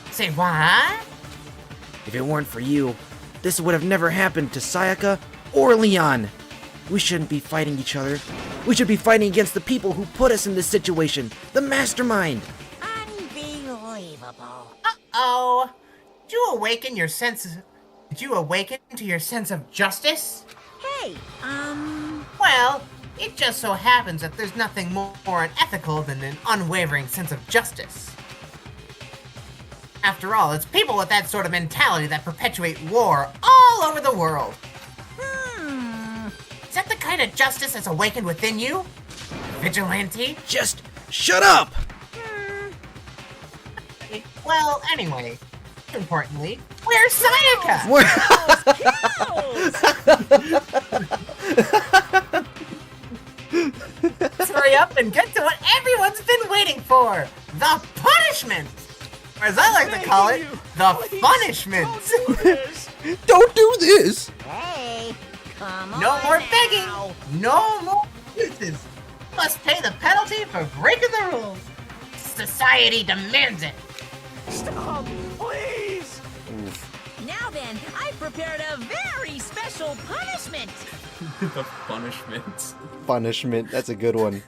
Say what? If it weren't for you, this would have never happened to Sayaka or Leon. We shouldn't be fighting each other. We should be fighting against the people who put us in this situation. The mastermind. Unbelievable. Uh-oh. Did you awaken to your sense of justice? Hey, Well, it just so happens that there's nothing more unethical than an unwavering sense of justice. After all, it's people with that sort of mentality that perpetuate war all over the world. Is that the kind of justice that's awakened within you? Vigilante? Just shut up! Well, anyway, importantly, where's Sayaka? Let's hurry up and get to what everyone's been waiting for! The punishment! Or as I like to call it, the punishment! Don't do this! Hey, come on. No more now. begging! No more excuses! You must pay the penalty for breaking the rules! Society demands it! Stop, please! Now then, I've prepared a very special punishment. The punishment. Punishment, that's a good one.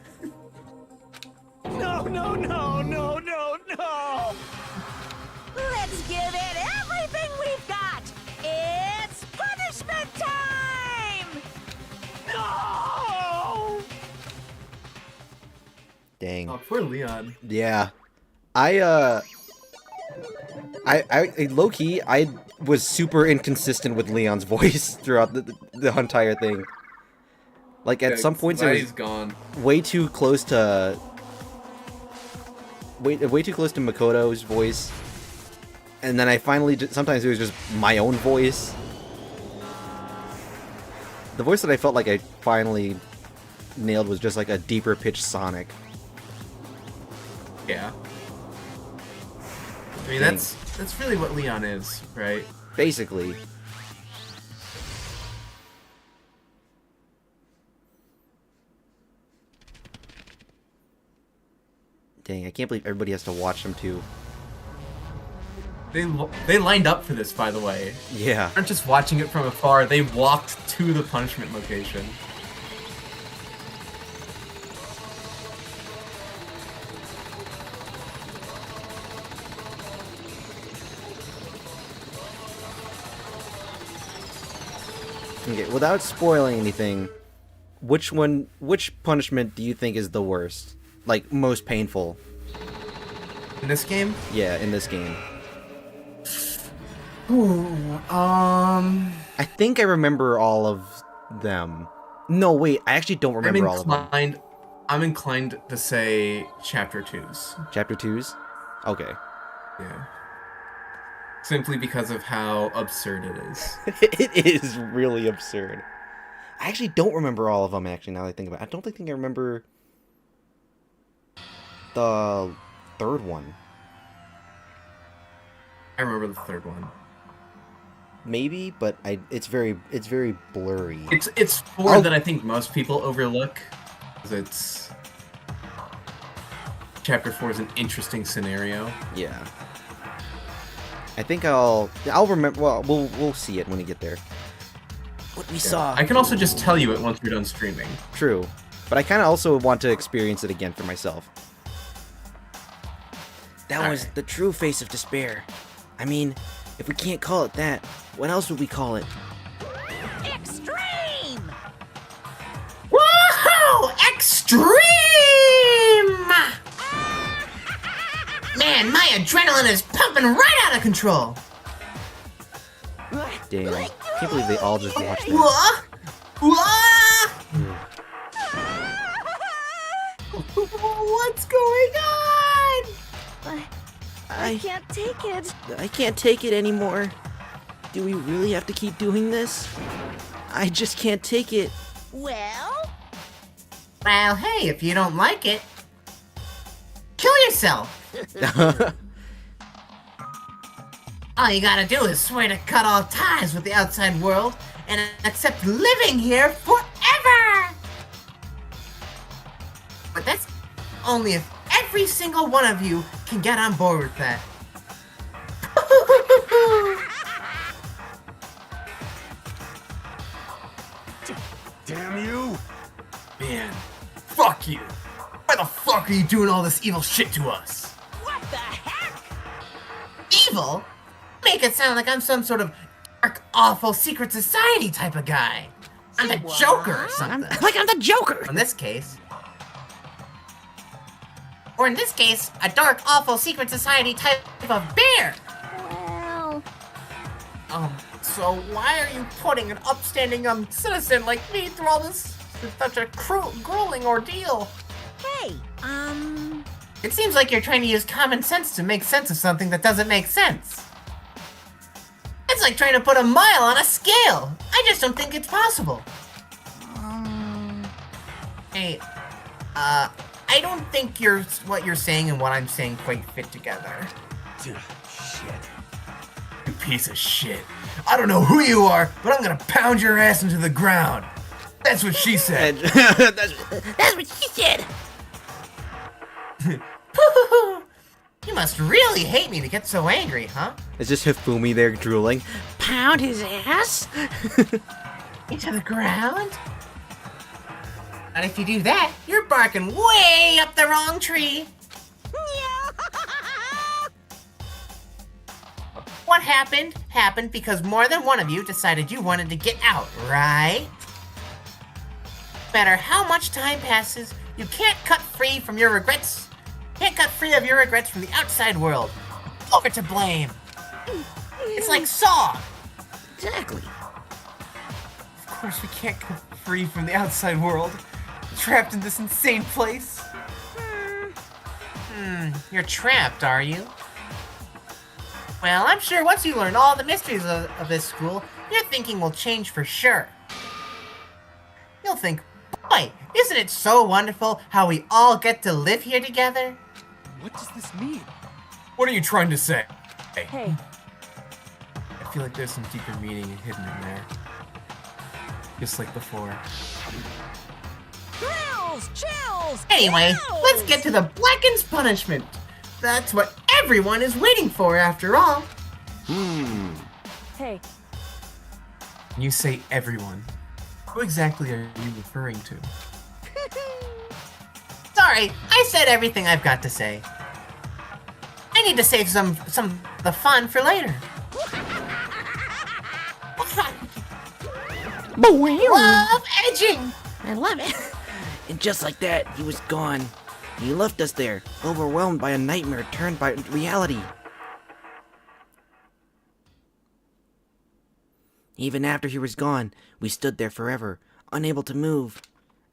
No, no, no, no, no, no! Let's give it everything we've got. It's punishment time! No! Dang. Oh, poor Leon. Yeah. I low-key, I was super inconsistent with Leon's voice throughout the entire thing. Like, at some points it was gone. way too close to... way too close to Makoto's voice. And then I finally... sometimes it was just my own voice. The voice that I felt like I finally nailed was just like a deeper pitched Sonic. Yeah. I mean, that's really what Leon is, right? Basically. Dang, I can't believe everybody has to watch them too. They lined up for this, by the way. Yeah. They aren't just watching it from afar, they walked to the punishment location. Okay, without spoiling anything, which punishment do you think is the worst? Like, most painful? In this game? Yeah, in this game. Ooh, I think I remember all of them. No, wait, I actually don't remember all of them. I'm inclined to say Chapter 2's. Chapter 2's? Okay. Yeah. Simply because of how absurd it is. It is really absurd. I actually don't remember all of them, actually, now that I think about it. I don't think I remember the third one. I remember the third one. Maybe, but it's very blurry. It's four that I think most people overlook. 'Cause it's... Chapter 4 is an interesting scenario. Yeah. I think I'll remember. Well, we'll see it when we get there. What we saw. I can also just tell you it once we're done streaming. True, but I kind of also want to experience it again for myself. That was the true face of despair. I mean, if we can't call it that, what else would we call it? Extreme! Whoa! Extreme! Man, my adrenaline is pumping right out of control. Damn, can't believe they all just watched that. What? What? What's going on? I can't take it. I can't take it anymore. Do we really have to keep doing this? I just can't take it. Well, hey, if you don't like it, kill yourself. All you gotta do is swear to cut all ties with the outside world and accept living here forever. But that's only if every single one of you can get on board with that. Damn you! Man, fuck you. Why the fuck are you doing all this evil shit to us? what the heck? Evil? Make it sound like I'm some sort of dark, awful secret society type of guy. I'm the Joker or something. Like I'm the Joker! In this case. Or in this case, a dark, awful secret society type of bear. Well, So why are you putting an upstanding citizen like me through all this such a grueling ordeal? Hey, It seems like you're trying to use common sense to make sense of something that doesn't make sense. It's like trying to put a mile on a scale. I just don't think it's possible. Hey, I don't think what you're saying and what I'm saying quite fit together. Shit. You piece of shit. I don't know who you are, but I'm gonna pound your ass into the ground. That's what she said. That's what she said! You must really hate me to get so angry, huh? It's just Hifumi there drooling. Pound his ass? Into the ground? And if you do that, you're barking way up the wrong tree. What happened because more than one of you decided you wanted to get out, right? No matter how much time passes, you can't cut free from your regrets. Can't cut free of your regrets from the outside world. Over to blame. It's like Saw. Exactly. Of course we can't cut free from the outside world. Trapped in this insane place. You're trapped, are you? Well, I'm sure once you learn all the mysteries of this school, your thinking will change for sure. You'll think, boy, isn't it so wonderful how we all get to live here together? What does this mean? What are you trying to say? hey, I feel like there's some deeper meaning hidden in there. Just like before. thrills, chills. Anyway, chills! let's get to the Blackened's punishment. That's what everyone is waiting for after all. hey, When you say everyone, who exactly are you referring to? Sorry, I said everything I've got to say. I need to save some of the fun for later. Love edging! I love it. And just like that, he was gone. He left us there, overwhelmed by a nightmare turned by reality. Even after he was gone, we stood there forever, unable to move.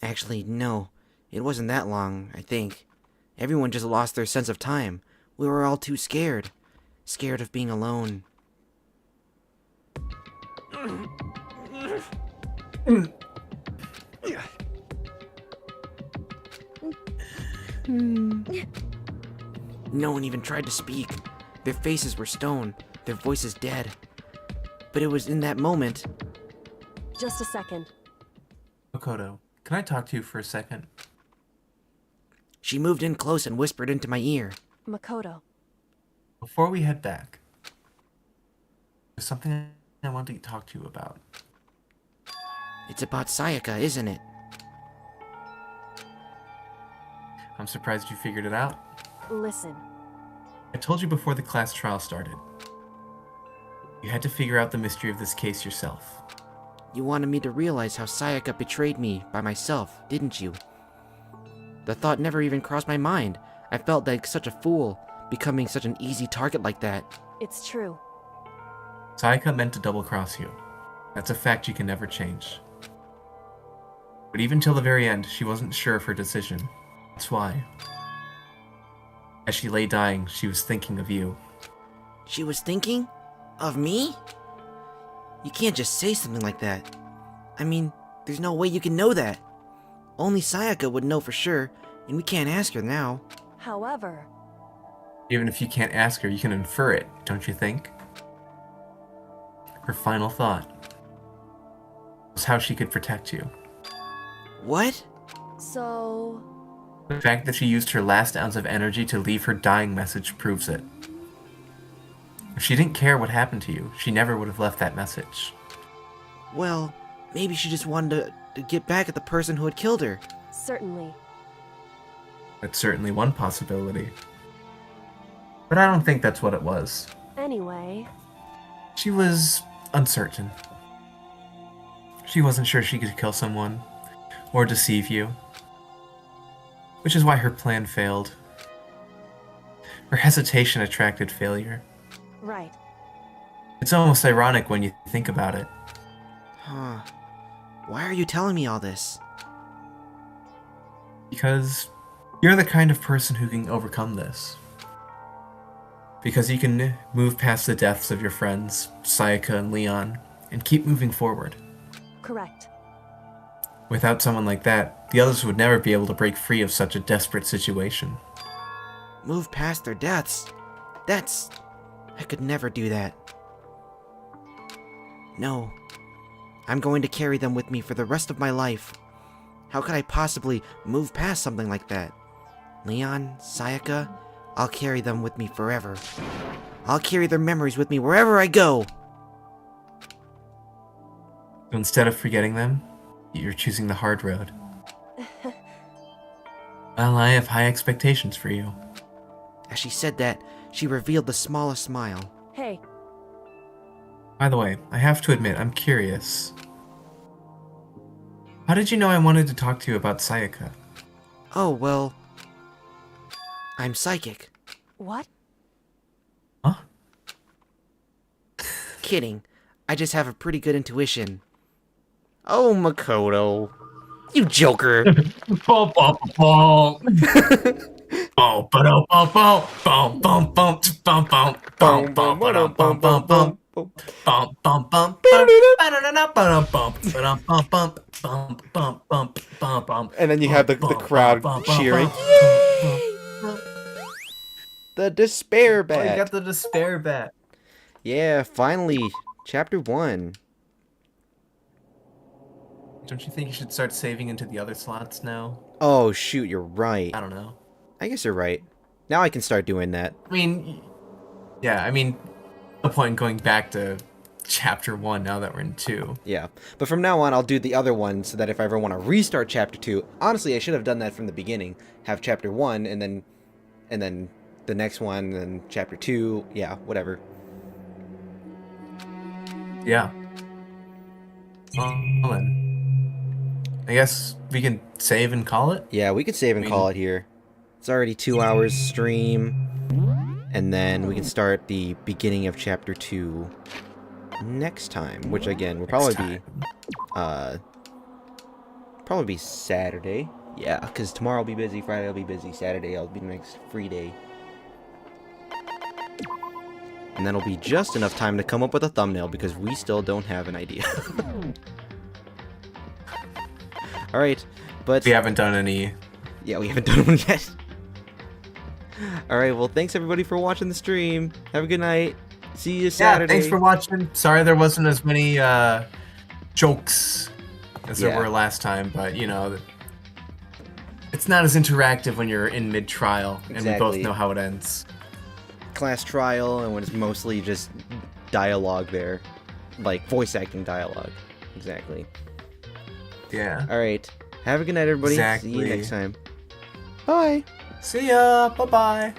Actually, no. It wasn't that long, I think. Everyone just lost their sense of time. We were all too scared. Scared of being alone. No one even tried to speak. Their faces were stone, their voices dead. But it was in that moment. just a second. Makoto, can I talk to you for a second? She moved in close and whispered into my ear. Makoto. Before we head back, There's something I want to talk to you about. It's about Sayaka, isn't it? I'm surprised you figured it out. Listen, I told you before the class trial started. You had to figure out the mystery of this case yourself. You wanted me to realize how Sayaka betrayed me by myself, didn't you? The thought never even crossed my mind. I felt like such a fool, becoming such an easy target like that. it's true. Sayaka meant to double-cross you. That's a fact you can never change. But even till the very end, she wasn't sure of her decision. That's why. As she lay dying, she was thinking of you. She was thinking? Of me? You can't just say something like that. I mean, there's no way you can know that. Only Sayaka would know for sure, and we can't ask her now. However, Even if you can't ask her, you can infer it, don't you think? Her final thought was how she could protect you. What? so... The fact that she used her last ounce of energy to leave her dying message proves it. If she didn't care what happened to you, she never would have left that message. Well, maybe she just wanted to get back at the person who had killed her. Certainly. That's certainly one possibility. But I don't think that's what it was. Anyway, She was uncertain. She wasn't sure she could kill someone, or deceive you. Which is why her plan failed. Her hesitation attracted failure. right. It's almost ironic when you think about it. Huh. Why are you telling me all this? Because you're the kind of person who can overcome this. Because you can move past the deaths of your friends, Sayaka and Leon, and keep moving forward. Correct. Without someone like that, the others would never be able to break free of such a desperate situation. Move past their deaths? I could never do that. No. I'm going to carry them with me for the rest of my life. How could I possibly move past something like that? Leon, Sayaka, I'll carry them with me forever. I'll carry their memories with me wherever I go. So instead of forgetting them, you're choosing the hard road. Well, I have high expectations for you. As she said that, she revealed the smallest smile. Hey, By the way, I have to admit, I'm curious. How did you know I wanted to talk to you about Sayaka? Oh, well... I'm psychic. what? Kidding. I just have a pretty good intuition. Oh, Makoto. You joker. And then you have the crowd cheering. The despair bat. Oh, you got the despair bat. Yeah, finally. Chapter 1. Don't you think you should start saving into the other slots now? Oh, shoot, you're right. I don't know. I guess you're right. Now I can start doing that. I mean, yeah, no point in going back to chapter 1 now that we're in 2. Yeah, but from now on, I'll do the other one so that if I ever want to restart chapter 2, honestly, I should have done that from the beginning. Have chapter 1 and then the next one, and chapter 2, yeah, whatever. Yeah. Well, then. I guess we can save and call it? Yeah, we could save and call it here. It's already 2 hours stream. And then we can start the beginning of chapter 2 next time, which again will probably be Saturday. Yeah, because tomorrow I'll be busy, Friday I'll be busy, Saturday I'll be the next free day. And that'll be just enough time to come up with a thumbnail because we still don't have an idea. Alright, but... We haven't done any... Yeah, we haven't done one yet. Alright, well, thanks everybody for watching the stream. Have a good night. See you Saturday. Yeah, thanks for watching. Sorry there wasn't as many jokes as there were last time, but, you know, it's not as interactive when you're in mid-trial, and we both know how it ends. Class trial, and when it's mostly just dialogue there. Like, voice acting dialogue. Exactly. Yeah. Alright. Have a good night, everybody. Exactly. See you next time. Bye. See ya. Bye-bye.